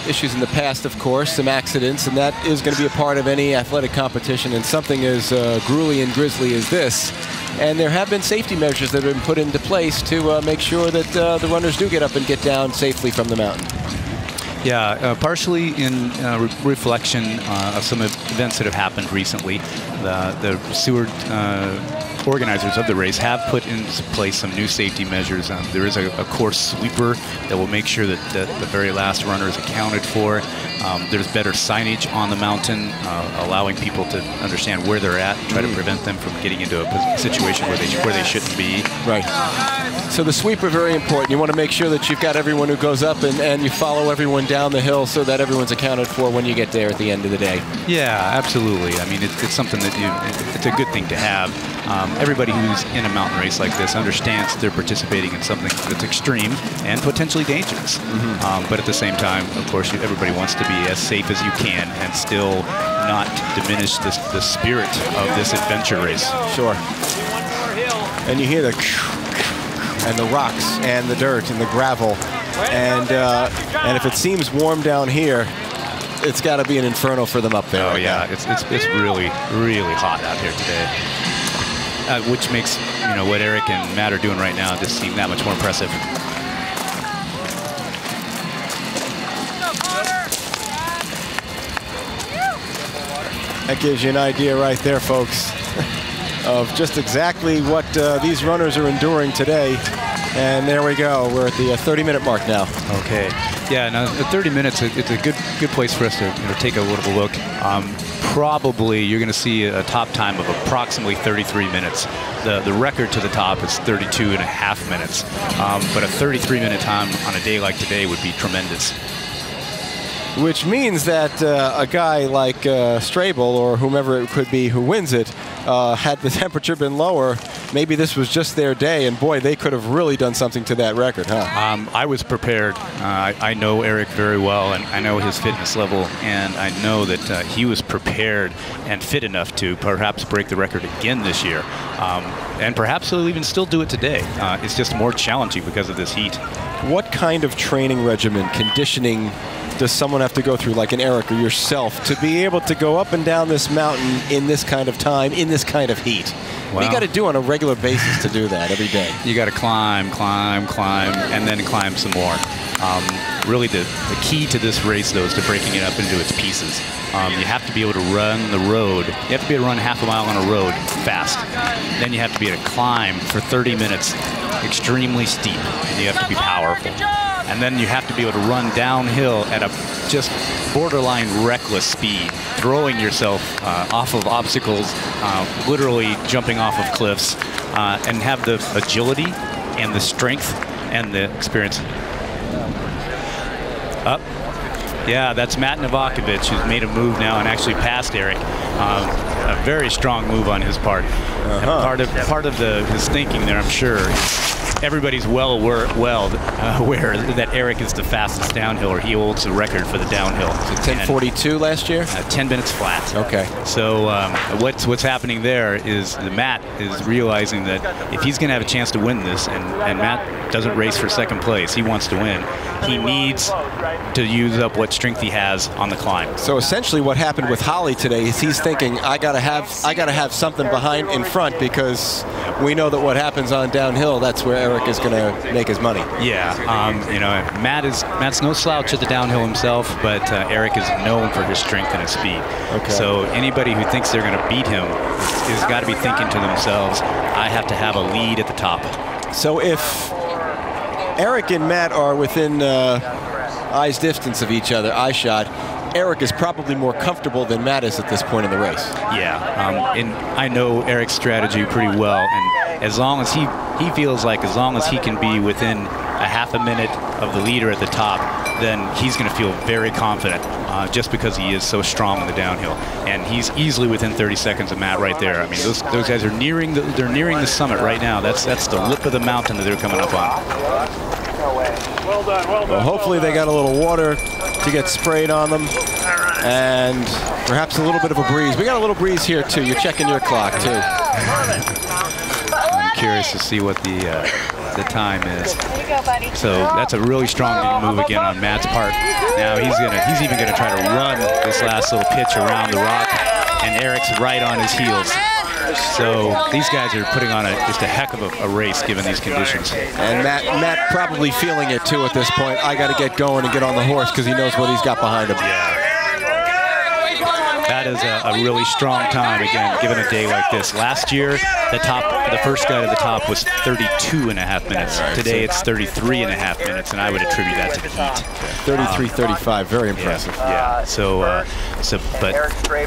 issues in the past, of course, some accidents, and that is going to be a part of any athletic competition, and something as grueling and grisly as this. And there have been safety measures that have been put into place to make sure that the runners do get up and get down safely from the mountain. Yeah, partially in reflection of some events that have happened recently. The Seward organizers of the race have put into place some new safety measures. There is a course sweeper that will make sure that the very last runner is accounted for. There's better signage on the mountain, allowing people to understand where they're at and try to prevent them from getting into a situation where they shouldn't be. Right. So the sweeper, very important. You want to make sure that you've got everyone who goes up and you follow everyone down the hill so that everyone's accounted for when you get there at the end of the day. Yeah, absolutely. I mean, it's something that it's a good thing to have. Everybody who's in a mountain race like this understands they're participating in something that's extreme and potentially dangerous. But at the same time, of course, everybody wants to be as safe as you can and still not diminish the spirit of this adventure race. Sure. And you hear the and the rocks and the dirt and the gravel. And if it seems warm down here, it's got to be an inferno for them up there. Oh yeah, it's really, really hot out here today, which makes what Eric and Matt are doing right now just seem that much more impressive. That gives you an idea right there, folks, of just exactly what these runners are enduring today. And there we go. We're at the 30-minute mark now. Okay. Yeah, now 30 minutes, it's a good place for us to take a little look. Probably you're going to see a top time of approximately 33 minutes. The record to the top is 32.5 minutes. But a 33-minute time on a day like today would be tremendous. Which means that a guy like Strable or whomever it could be who wins it, had the temperature been lower, maybe this was just their day, and boy, they could have really done something to that record, huh? I was prepared. I know Eric very well, and I know his fitness level, and I know that he was prepared and fit enough to perhaps break the record again this year. And perhaps he'll even still do it today. It's just more challenging because of this heat. What kind of training regimen, conditioning, does someone have to go through, like an Eric or yourself, to be able to go up and down this mountain in this kind of time, in this kind of heat? What do you got to do on a regular basis to do that every day? You got to climb, and then climb some more. Really, the key to this race, though, is to breaking it up into its pieces. You have to be able to run the road. You have to be able to run half a mile on a road fast. Then you have to be able to climb for 30 minutes, extremely steep, and you have to be powerful. And then you have to be able to run downhill at a just borderline reckless speed, throwing yourself off of obstacles, literally jumping off of cliffs, and have the agility and the strength and the experience. Up. Yeah, that's Matt Novakovic, who's made a move now and actually passed Eric. A very strong move on his part. And part of his thinking there, I'm sure, everybody's well aware that Eric is the fastest downhill, or he holds the record for the downhill. So 10:42 last year? 10 minutes flat. Okay. So what's happening there is Matt is realizing that if he's going to have a chance to win this, and Matt doesn't race for second place, he wants to win, he needs to use up what strength he has on the climb. So essentially what happened with Holly today is he's thinking, I gotta have something behind in front, because we know that what happens on downhill, that's where Eric is gonna make his money. Yeah, Matt's no slouch at the downhill himself, but Eric is known for his strength and his speed. Okay. So anybody who thinks they're gonna beat him has got to be thinking to themselves, I have to have a lead at the top. So if Eric and Matt are within eyes distance of each other, eye shot, Eric is probably more comfortable than Matt is at this point in the race. Yeah, and I know Eric's strategy pretty well, and as long as he feels like as long as he can be within a half a minute of the leader at the top, then he's going to feel very confident, just because he is so strong in the downhill, and he's easily within 30 seconds of Matt right there. I mean, those guys are nearing the summit right now. That's the lip of the mountain that they're coming up on. Well done, well done. Well, hopefully they got a little water to get sprayed on them, and perhaps a little bit of a breeze. We got a little breeze here too. You're checking your clock too. I'm curious to see what the time is. So that's a really strong move again on Matt's part. Now he's even gonna try to run this last little pitch around the rock, and Eric's right on his heels. So these guys are putting on just a heck of a race given these conditions. And Matt probably feeling it too at this point. I got to get going and get on the horse because he knows what he's got behind him. Yeah. That is a really strong time, again, given a day like this. Last year, the first guy to the top was 32.5 minutes. Today, it's 33.5 minutes, and I would attribute that to the heat. 33-35, very impressive. Yeah. But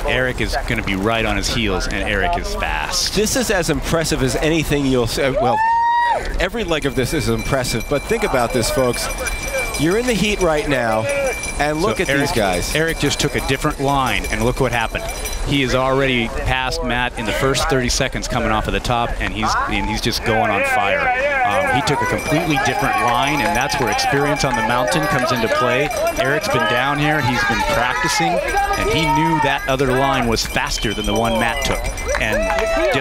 Eric is going to be right on his heels, and Eric is fast. This is as impressive as anything you'll say. Well, every leg of this is impressive, but think about this, folks. You're in the heat right now, and look at these guys. Eric just took a different line, and look what happened. he is already past Matt in the first 30 seconds coming off of the top, and he's just going on fire. He took a completely different line, and that's where experience on the mountain comes into play. Eric's been down here, he's been practicing, and he knew that other line was faster than the one Matt took. And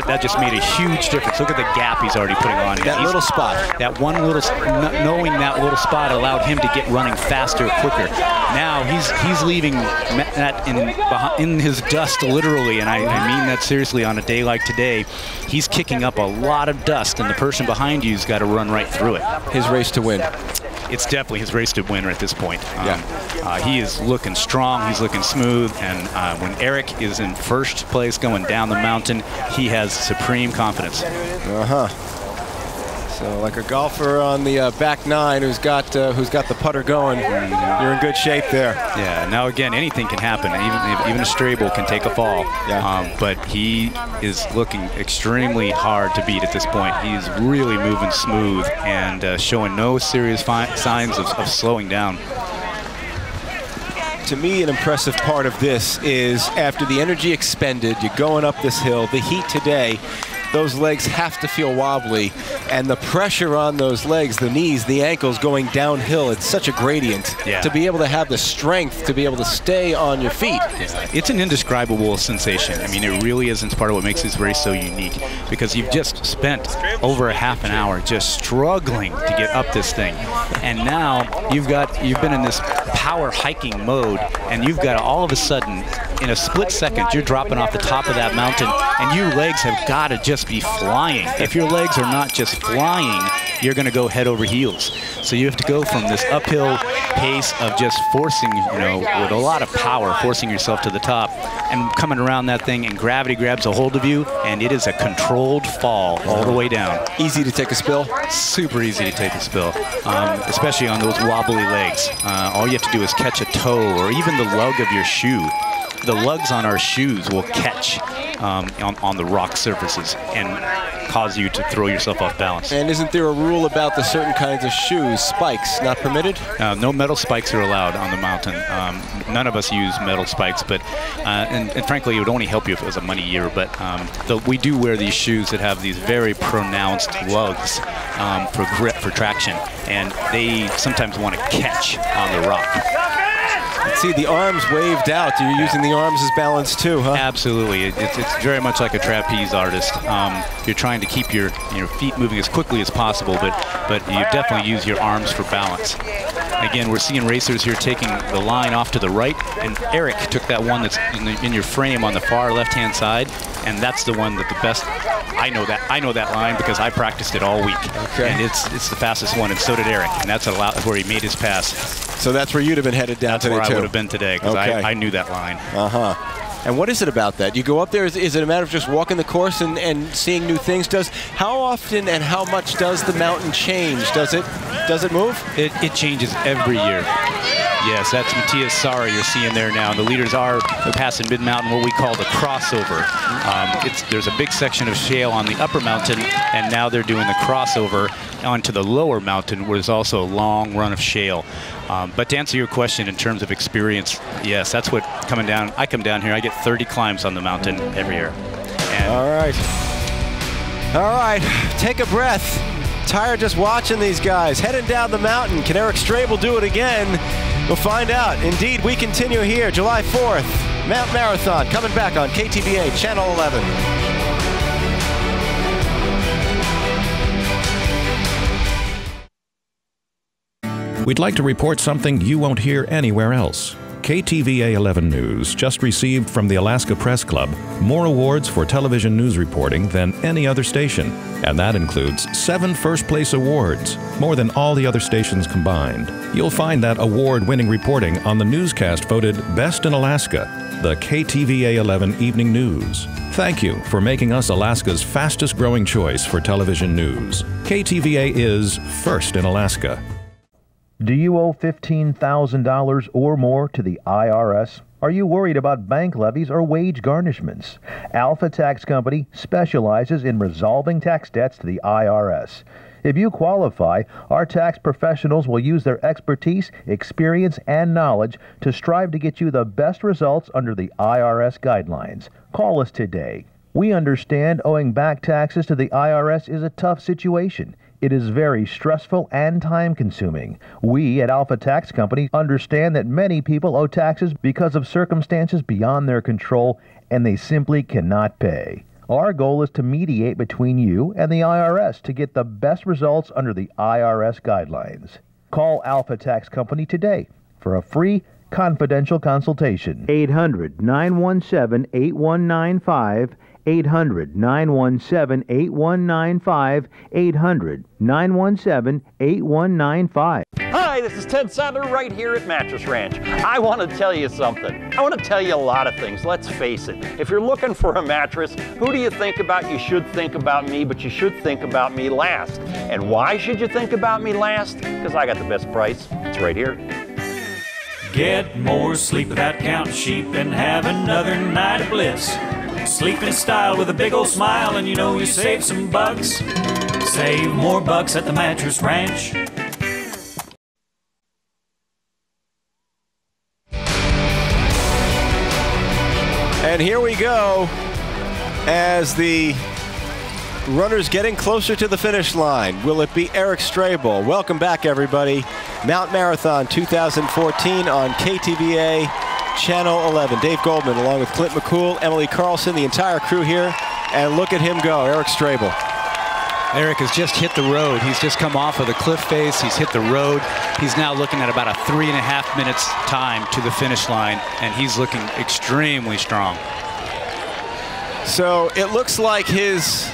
that just made a huge difference. Look at the gap he's already putting on. That little spot. That one little, knowing that little spot allowed him to get running faster, quicker. Now he's leaving Matt in his dust, literally, and I mean that seriously. On a day like today, he's kicking up a lot of dust, and the person behind you's got to run right through it. His race to win. It's definitely his race to win at this point. He is looking strong, he's looking smooth, and when Eric is in first place going down the mountain, he has supreme confidence. So like a golfer on the back nine who's got the putter going, you're in good shape there. Yeah. Now again, anything can happen. Even a stray bull can take a fall. But he is looking extremely hard to beat at this point. He's really moving smooth and showing no serious signs of slowing down. To me, an impressive part of this is after the energy expended, you're going up this hill, the heat today, those legs have to feel wobbly, and the pressure on those legs, the knees, the ankles going downhill, it's such a gradient to be able to have the strength to be able to stay on your feet. It's an indescribable sensation. I mean, it really is, and it's part of what makes this race so unique, because you've just spent over a half an hour just struggling to get up this thing, and now you've been in this power hiking mode, and you've got all of a sudden, in a split second, you're dropping off the top of that mountain, and your legs have got to just be flying. If your legs are not just flying, you're going to go head over heels. So you have to go from this uphill pace of just forcing, with a lot of power, forcing yourself to the top, and coming around that thing, and gravity grabs a hold of you, and it is a controlled fall all the way down. Easy to take a spill? Super easy to take a spill, especially on those wobbly legs. All you have to do is catch a toe or even the lug of your shoe. The lugs on our shoes will catch on the rock surfaces and cause you to throw yourself off balance. And isn't there a rule about the certain kinds of shoes? Spikes not permitted? No metal spikes are allowed on the mountain. None of us use metal spikes, but and frankly, it would only help you if it was a muddy year. But we do wear these shoes that have these very pronounced lugs for grip, for traction, and they sometimes want to catch on the rock. Let's see, the arms waved out. You're using the arms as balance too, huh? Absolutely. It's very much like a trapeze artist. You're trying to keep your feet moving as quickly as possible, but you definitely use your arms for balance. Again, we're seeing racers here taking the line off to the right, and Eric took that one that's in your frame on the far left-hand side, and that's the one that the best. I know that line because I practiced it all week, and it's the fastest one, and so did Eric, and that's where he made his pass. So that's where you'd have been headed down today, too? That's where I would have been today, because I knew that line. And what is it about that? You go up there, is it a matter of just walking the course and seeing new things? How often and how much does the mountain change? Does it move? It changes every year. Yes, that's Matthias Sari you're seeing there now. The leaders are passing mid-mountain, what we call the crossover. There's a big section of shale on the upper mountain, and now they're doing the crossover onto the lower mountain, where there's also a long run of shale. But to answer your question in terms of experience, yes, that's what coming down. I come down here, I get 30 climbs on the mountain every year. And all right, take a breath. Tired just watching these guys heading down the mountain. Can Eric Strabel do it again? We'll find out. Indeed, we continue here, July 4th, Mount Marathon, coming back on KTVA Channel 11. We'd like to report something you won't hear anywhere else. KTVA 11 News just received from the Alaska Press Club more awards for television news reporting than any other station, and that includes 7 first-place awards, more than all the other stations combined. You'll find that award-winning reporting on the newscast voted Best in Alaska, the KTVA 11 Evening News. Thank you for making us Alaska's fastest-growing choice for television news. KTVA is first in Alaska. Do you owe $15,000 or more to the IRS? Are you worried about bank levies or wage garnishments? Alpha Tax Company specializes in resolving tax debts to the IRS. If you qualify, our tax professionals will use their expertise, experience, and knowledge to strive to get you the best results under the IRS guidelines. Call us today. We understand owing back taxes to the IRS is a tough situation. It is very stressful and time-consuming. We at Alpha Tax Company understand that many people owe taxes because of circumstances beyond their control, and they simply cannot pay. Our goal is to mediate between you and the IRS to get the best results under the IRS guidelines. Call Alpha Tax Company today for a free confidential consultation. 800-917-8195. 800-917-8195. 800-917-8195. Hi, this is Ted Sadler right here at Mattress Ranch. I want to tell you something. I want to tell you a lot of things. Let's face it. If you're looking for a mattress, who do you think about? You should think about me, but you should think about me last. And why should you think about me last? Because I got the best price. It's right here. Get more sleep without counting sheep and have another night of bliss. Sleep in style with a big old smile and you know you save some bucks. Save more bucks at the Mattress Ranch. And here we go as the runners getting closer to the finish line. Will it be Eric Strable? Welcome back, everybody. Mount Marathon 2014 on KTVA Channel 11. Dave Goldman along with Clint McCool, Emily Carlson, the entire crew here. And look at him go, Eric Strable. Eric has just hit the road. He's just come off of the cliff face. He's hit the road. He's now looking at about a 3.5 minutes time to the finish line, and he's looking extremely strong. So it looks like his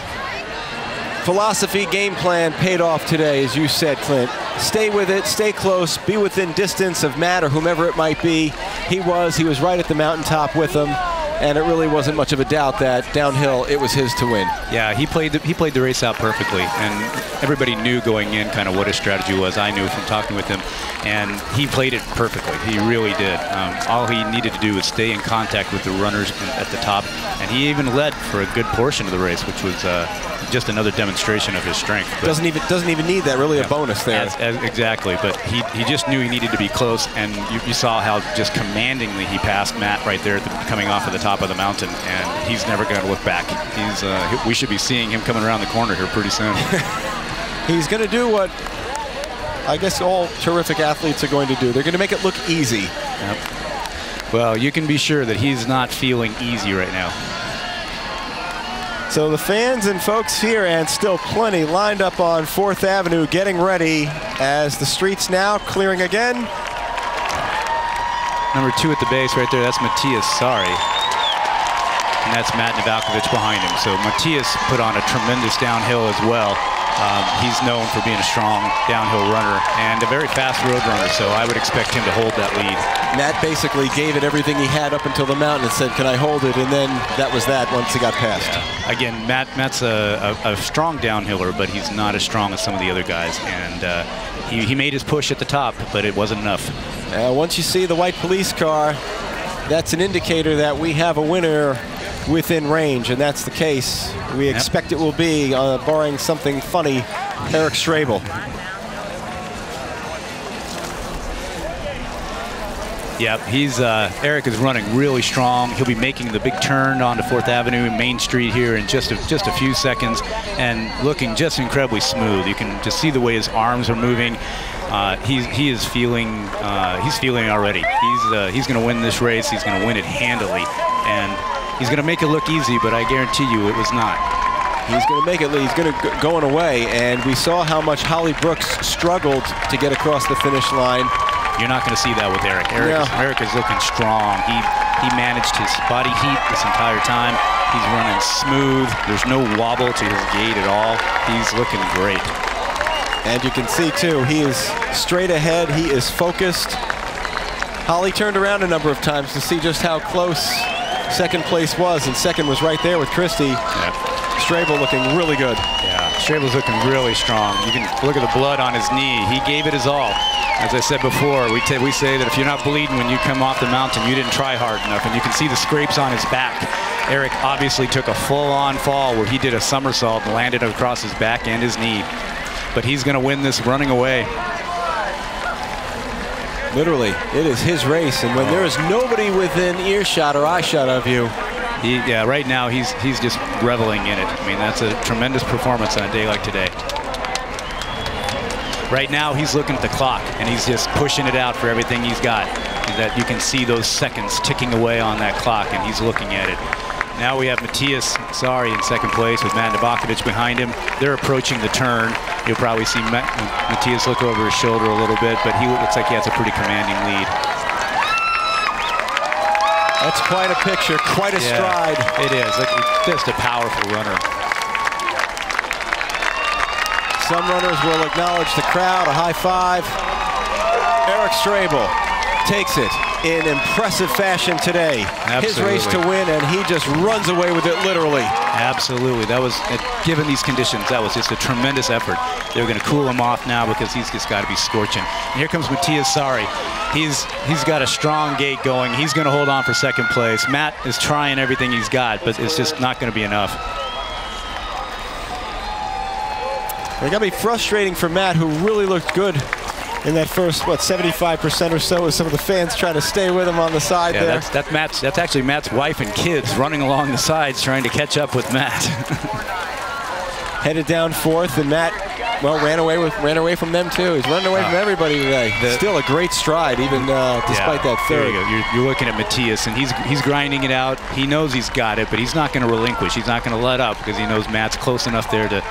philosophy, game plan paid off today, as you said, Clint. Stay with it, stay close, be within distance of Matt or whomever it might be. He was right at the mountaintop with them, and it really wasn't much of a doubt that downhill it was his to win. Yeah, he played the race out perfectly, and everybody knew going in kind of what his strategy was. I knew from talking with him, and he played it perfectly. He really did. All he needed to do was stay in contact with the runners at the top, and he even led for a good portion of the race, which was just another demonstration of his strength. But doesn't even need that, really, a bonus there. Exactly, but he just knew he needed to be close, and you saw how just commandingly he passed Matt right there coming off of the top of the mountain, and he's never going to look back. We should be seeing him coming around the corner here pretty soon. He's going to do what I guess all terrific athletes are going to do. They're going to make it look easy. Yep. Well, you can be sure that he's not feeling easy right now. So the fans and folks here, and still plenty lined up on 4th Avenue getting ready as the streets now clearing again. Number 2 at the base right there, that's Matthias Sari. And that's Matt Navalkovich behind him. So Matthias put on a tremendous downhill as well. He's known for being a strong downhill runner and a very fast road runner, so I would expect him to hold that lead. Matt basically gave it everything he had up until the mountain and said, can I hold it? And then that was that once he got past. Yeah. Again, Matt's a strong downhiller, but he's not as strong as some of the other guys. And he made his push at the top, but it wasn't enough. Once you see the white police car, that's an indicator that we have a winner within range, and that's the case. We expect it will be, barring something funny, Eric Strable. Yep, Eric is running really strong. He'll be making the big turn onto 4th Avenue and Main Street here in just a few seconds, and looking just incredibly smooth. You can just see the way his arms are moving. He's feeling already. He's going to win this race. He's going to win it handily, and he's going to make it look easy, but I guarantee you it was not. He's going to make it. He's going to go in a way, and we saw how much Holly Brooks struggled to get across the finish line. You're not going to see that with Eric. Eric is looking strong. He managed his body heat this entire time. He's running smooth. There's no wobble to his gait at all. He's looking great. And you can see, too, he is straight ahead. He is focused. Holly turned around a number of times to see just how close second place was, and second was right there with Christie. Yep. Strable looking really good. Yeah, Strable's looking really strong. You can look at the blood on his knee. He gave it his all. As I said before, we say that if you're not bleeding when you come off the mountain, you didn't try hard enough, and you can see the scrapes on his back. Eric obviously took a full-on fall where he did a somersault and landed across his back and his knee. but he's going to win this running away. Literally, it is his race, and when there is nobody within earshot or eyeshot of you. Yeah, right now he's just reveling in it. I mean, that's a tremendous performance on a day like today. Right now he's looking at the clock, and he's just pushing it out for everything he's got. That you can see those seconds ticking away on that clock, and he's looking at it. Now we have Matthias Sari in second place with Matt Novakovic behind him. They're approaching the turn. You'll probably see Matthias look over his shoulder a little bit, but he looks like he has a pretty commanding lead. That's quite a picture, quite a stride. It is. Just a powerful runner. Some runners will acknowledge the crowd, a high five. Eric Strabel takes it in impressive fashion today. Absolutely. His race to win, and he just runs away with it literally. Absolutely. That was, given these conditions, that was just a tremendous effort. They're going to cool him off now because he's just got to be scorching. And here comes Matthias Sari. He's got a strong gait going. He's going to hold on for second place. Matt is trying everything he's got, but it's just not going to be enough. It got to be frustrating for Matt, who really looked good in that first, 75% or so, with some of the fans trying to stay with him on the side there. That's actually Matt's wife and kids running along the sides trying to catch up with Matt. Headed down fourth, and Matt, well, ran away from them too. He's running away from everybody today. Still a great stride, even despite that third. There you go. You're looking at Matthias, and he's grinding it out. He knows he's got it, but he's not going to relinquish. He's not going to let up because he knows Matt's close enough there to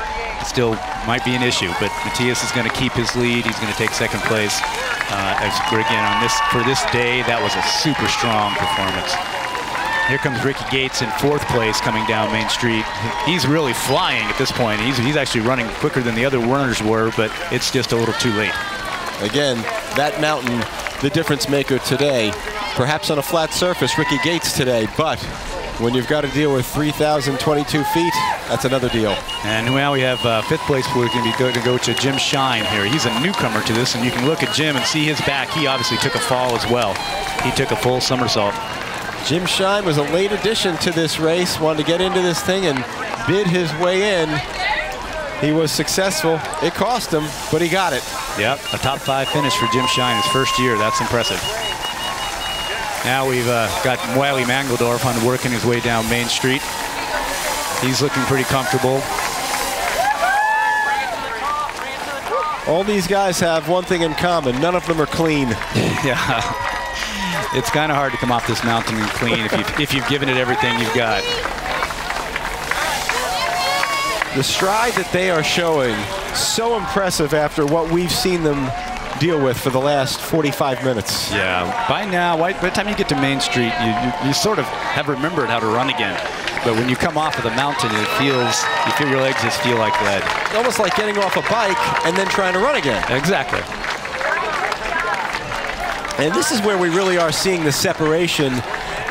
still might be an issue. But Matthias is going to keep his lead. He's going to take second place. Again, for this day, that was a super strong performance. Here comes Ricky Gates in fourth place coming down Main Street. He's really flying at this point. He's actually running quicker than the other runners were, but it's just a little too late. Again, that mountain, the difference maker today. Perhaps on a flat surface, Ricky Gates today, but when you've got to deal with 3,022 feet, that's another deal. And now we have fifth place. We're going to go to Jim Shine here. He's a newcomer to this, and you can look at Jim and see his back. He obviously took a fall as well. He took a full somersault. Jim Shine was a late addition to this race, wanted to get into this thing and bid his way in. He was successful. It cost him, but he got it. Yep, a top 5 finish for Jim Shine his first year. That's impressive. Now we've got Wiley Mangeldorf on working his way down Main Street. He's looking pretty comfortable. All these guys have one thing in common. None of them are clean. Yeah. It's kind of hard to come off this mountain and clean if you've given it everything you've got. The stride that they are showing, so impressive after what we've seen them deal with for the last 45 minutes. Yeah, by now, by the time you get to Main Street, you sort of have remembered how to run again. But when you come off of the mountain, you feel your legs just feel like lead. Almost like getting off a bike and then trying to run again. Exactly. And this is where we really are seeing the separation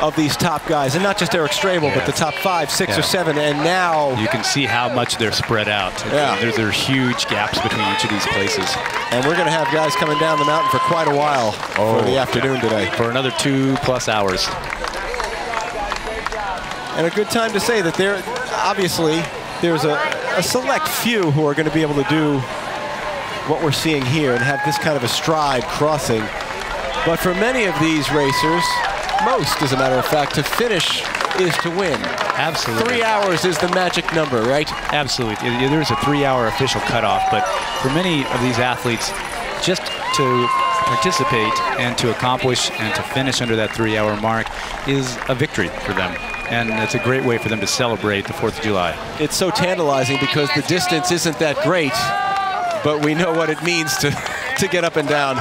of these top guys, and not just Eric Strabel, but the top 5, 6, or 7, and now you can see how much they're spread out. Yeah. There are huge gaps between each of these places. And we're going to have guys coming down the mountain for quite a while for the afternoon today. For another 2+ hours. And a good time to say that there's a select few who are going to be able to do what we're seeing here and have this kind of a stride crossing. But for many of these racers, most, as a matter of fact, to finish is to win. Absolutely. 3 hours is the magic number, right? Absolutely. There's a 3-hour official cutoff, but for many of these athletes, just to participate and to accomplish and to finish under that 3-hour mark is a victory for them. And it's a great way for them to celebrate the 4th of July. It's so tantalizing because the distance isn't that great, but we know what it means to get up and down.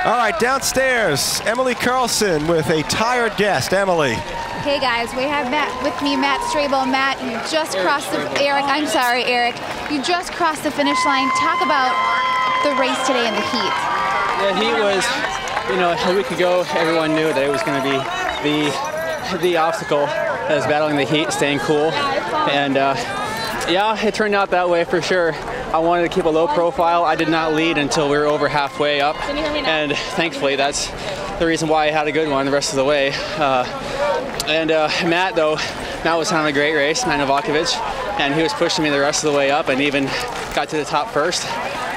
All right, downstairs, Emily Carlson with a tired guest. Emily. Hey guys, we have Matt Strabel. Matt, you just crossed Eric, you just crossed the finish line. Talk about the race today in the heat. The heat was, a week ago, everyone knew that it was going to be the obstacle that was battling the heat, staying cool. And yeah, it turned out that way for sure. I wanted to keep a low profile. I did not lead until we were over halfway up. Can you hear me now? And thankfully, that's the reason why I had a good one the rest of the way. Matt was having a great race, Matt Novakovic. and he was pushing me the rest of the way up, and even got to the top first.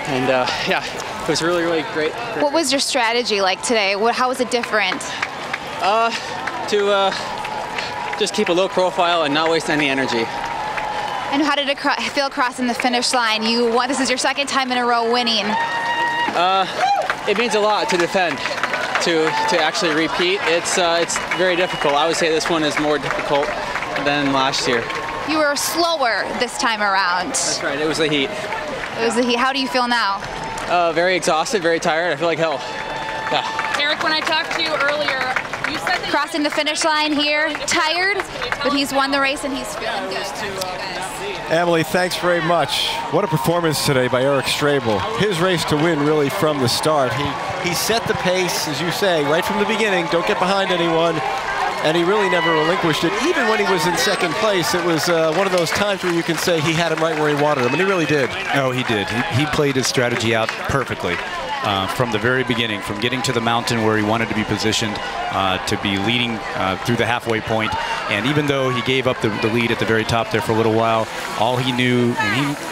And yeah, it was really, really great. What was your strategy like today? How was it different? To just keep a low profile and not waste any energy. And how did it feel crossing the finish line? This is your second time in a row winning. It means a lot to defend. To actually repeat, it's very difficult. I would say this one is more difficult than last year. You were slower this time around. That's right. It was the heat. It was the heat. How do you feel now? Very exhausted, very tired. I feel like hell. Yeah. Eric, when I talked to you earlier, you said that crossing the finish line here, tired, but he's won the race and he's feeling good. Emily, thanks very much. What a performance today by Eric Strabel. His race to win really from the start. He set the pace, as you say, right from the beginning. Don't get behind anyone. And he really never relinquished it. Even when he was in second place, it was one of those times where you can say he had him right where he wanted him, and he really did. Oh, he did. He played his strategy out perfectly. From the very beginning, from getting to the mountain where he wanted to be positioned, to be leading through the halfway point. And even though he gave up the lead at the very top there for a little while, all he knew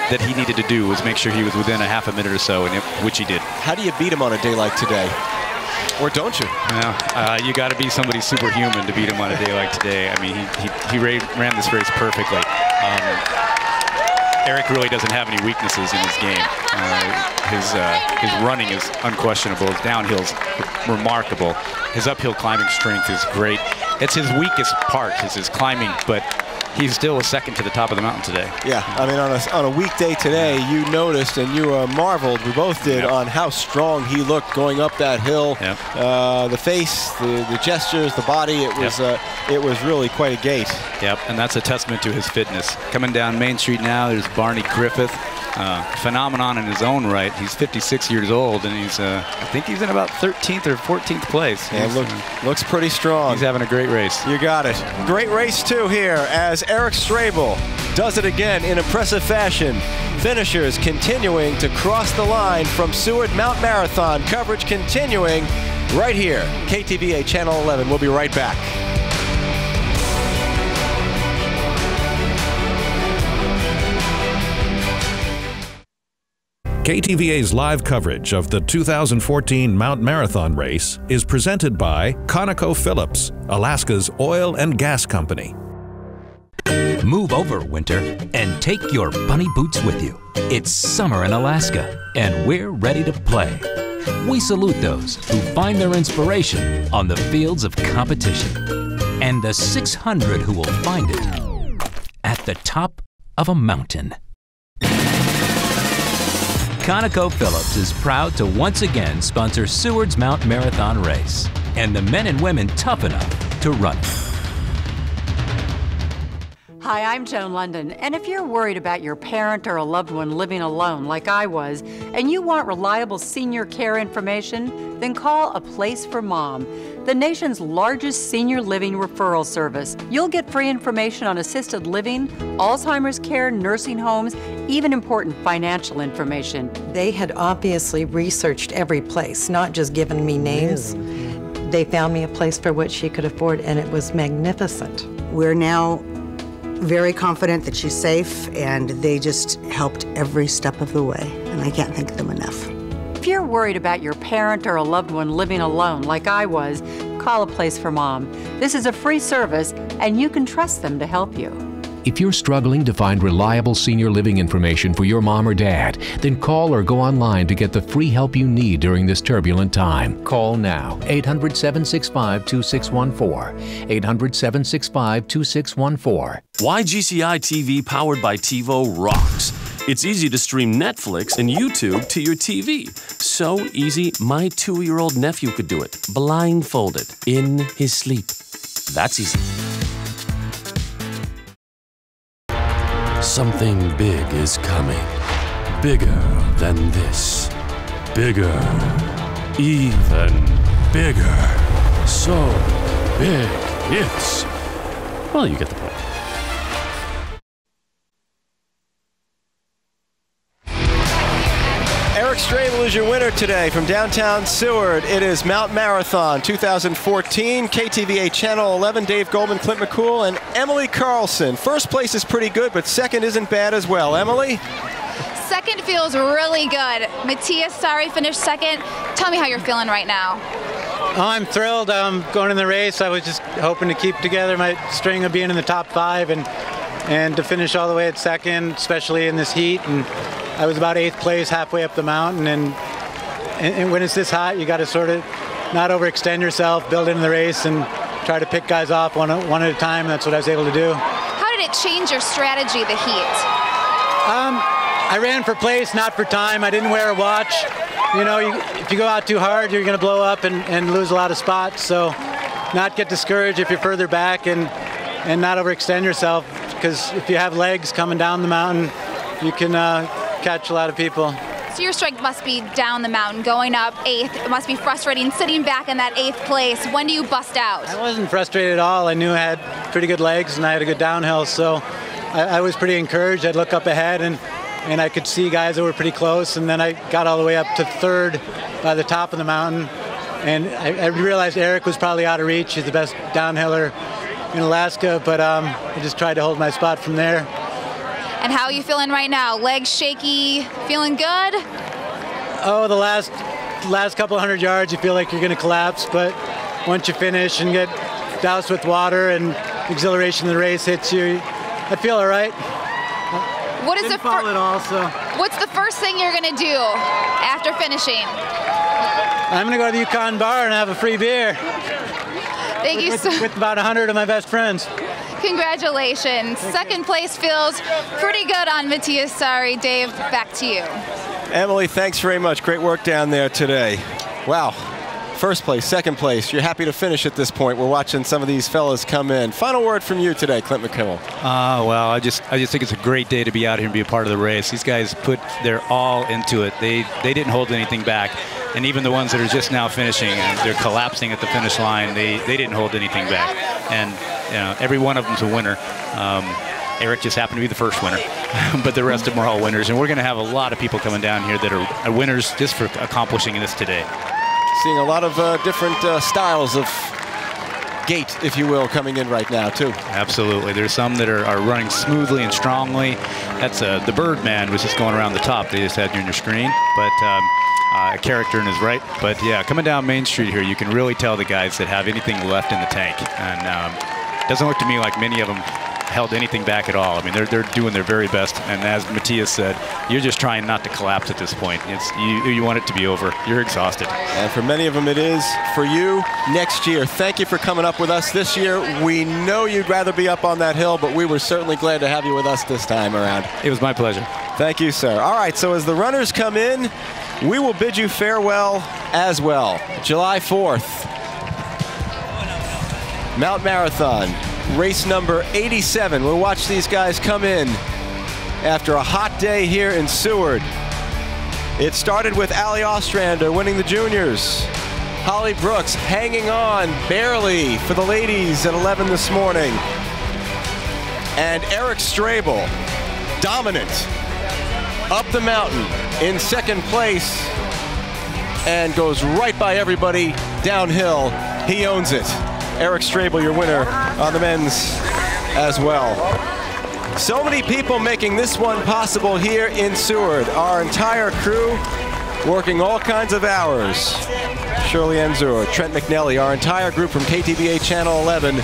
that he needed to do was make sure he was within a half a minute or so, which he did. How do you beat him on a day like today? Or don't you? You got to be somebody superhuman to beat him on a day like today. I mean, he ran this race perfectly. Eric really doesn't have any weaknesses in his game. His running is unquestionable. His downhill's remarkable. His uphill climbing strength is great. It's his weakest part, is his climbing, but he's still a second to the top of the mountain today. Yeah, I mean, on a weekday today, you noticed and you marveled, we both did, on how strong he looked going up that hill. The face, the gestures, the body, it was really quite a gait. Yep, and that's a testament to his fitness. Coming down Main Street now, there's Barney Griffith. Phenomenon in his own right. He's 56 years old, and he's I think he's in about 13th or 14th place. Yeah, looks pretty strong. He's having a great race. You got it. Great race too here as Eric Strabel does it again in impressive fashion. Finishers continuing to cross the line from Seward Mount Marathon. Coverage continuing right here. KTVA Channel 11. We'll be right back. KTVA's live coverage of the 2014 Mount Marathon race is presented by ConocoPhillips, Alaska's oil and gas company. Move over, winter, and take your bunny boots with you. It's summer in Alaska, and we're ready to play. We salute those who find their inspiration on the fields of competition, and the 600 who will find it at the top of a mountain. ConocoPhillips is proud to once again sponsor Seward's Mount Marathon race and the men and women tough enough to run it. Hi, I'm Joan London, and if you're worried about your parent or a loved one living alone like I was, and you want reliable senior care information, then call A Place for Mom, the nation's largest senior living referral service. You'll get free information on assisted living, Alzheimer's care, nursing homes, even important financial information. They had obviously researched every place, not just given me names. They found me a place for which she could afford, and it was magnificent. We're now very confident that she's safe, and they just helped every step of the way, and I can't thank them enough. If you're worried about your parent or a loved one living alone like I was, call A Place for Mom. This is a free service, and you can trust them to help you. If you're struggling to find reliable senior living information for your mom or dad, then call or go online to get the free help you need during this turbulent time. Call now, 800-765-2614, 800-765-2614. Why GCI TV powered by TiVo rocks. It's easy to stream Netflix and YouTube to your TV. So easy, my 2-year-old nephew could do it, blindfolded, in his sleep. That's easy. Something big is coming. Bigger than this. Bigger. Even bigger. So big, it's... Well, you get the point. Eric Eric Strabel is your winner today from downtown Seward. It is Mount Marathon 2014, KTVA Channel 11, Dave Goldman, Clint McCool, and Emily Carlson. First place is pretty good, but second isn't bad as well. Emily? Second feels really good. Matthias Sari finished second. Tell me how you're feeling right now. Oh, I'm thrilled. Going in the race, I was just hoping to keep together my string of being in the top 5 and to finish all the way at second, especially in this heat. And I was about 8th place halfway up the mountain. And when it's this hot, you got to sort of not overextend yourself, build into the race, and try to pick guys off one at a time. That's what I was able to do. How did it change your strategy, the heat? I ran for place, not for time. I didn't wear a watch. You know, if you go out too hard, you're going to blow up and lose a lot of spots. So not get discouraged if you're further back and not overextend yourself, because if you have legs coming down the mountain, you can catch a lot of people. So your strength must be down the mountain, going up 8th. It must be frustrating sitting back in that 8th place. When do you bust out? I wasn't frustrated at all. I knew I had pretty good legs and I had a good downhill, so I was pretty encouraged. I'd look up ahead and I could see guys that were pretty close, and then I got all the way up to 3rd by the top of the mountain, and I realized Eric was probably out of reach. He's the best downhiller in Alaska, but I just tried to hold my spot from there. And how are you feeling right now? Legs shaky, feeling good? Oh, the last couple hundred yards, you feel like you're going to collapse, but once you finish and get doused with water and exhilaration of the race hits you, I feel all right. What is What's the first thing you're going to do after finishing? I'm going to go to the Yukon bar and have a free beer. Thank you so much. With about 100 of my best friends. Congratulations. Second place feels pretty good on Matthias Sari. Dave, back to you. Emily, thanks very much. Great work down there today. Wow. First place, second place. You're happy to finish at this point. We're watching some of these fellas come in. Final word from you today, Clint McCool. Well, I just think it's a great day to be out here and be a part of the race. These guys put their all into it. They didn't hold anything back. And even the ones that are just now finishing and they're collapsing at the finish line, they didn't hold anything back. And you know, every one of them's a winner. Eric just happened to be the first winner, but the rest of them are all winners. And we're going to have a lot of people coming down here that are winners just for accomplishing this today. Seeing a lot of different styles of gait, if you will, coming in right now, too. Absolutely. There's some that are running smoothly and strongly. That's the Birdman was just going around the top. They just had you on your screen. But a character in his right. But, yeah, coming down Main Street here, you can really tell the guys that have anything left in the tank. And it doesn't look to me like many of them held anything back at all. I mean, they're doing their very best. And as Matthias said, you're just trying not to collapse at this point. You want it to be over. You're exhausted. And for many of them, it is. For you, next year. Thank you for coming up with us this year. We know you'd rather be up on that hill, but we were certainly glad to have you with us this time around. It was my pleasure. Thank you, sir. All right, so as the runners come in, we will bid you farewell as well. July 4th, Mount Marathon. Race number 87. We'll watch these guys come in after a hot day here in Seward. It started with Allie Ostrander winning the juniors. Holly Brooks hanging on barely for the ladies at 11 this morning. And Eric Strabel, dominant, up the mountain in second place and goes right by everybody downhill. He owns it. Eric Strabel, your winner on the men's as well. So many people making this one possible here in Seward. Our entire crew working all kinds of hours. Shirley Enzor, Trent McNelly, our entire group from KTVA Channel 11.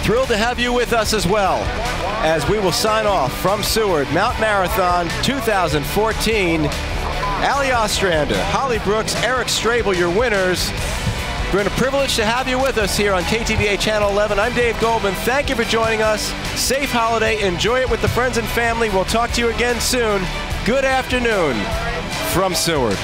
Thrilled to have you with us as well as we will sign off from Seward Mount Marathon 2014. Allie Ostrander, Holly Brooks, Eric Strabel, your winners. We're a privilege to have you with us here on KTVA Channel 11. I'm Dave Goldman. Thank you for joining us. Safe holiday. Enjoy it with the friends and family. We'll talk to you again soon. Good afternoon from Seward.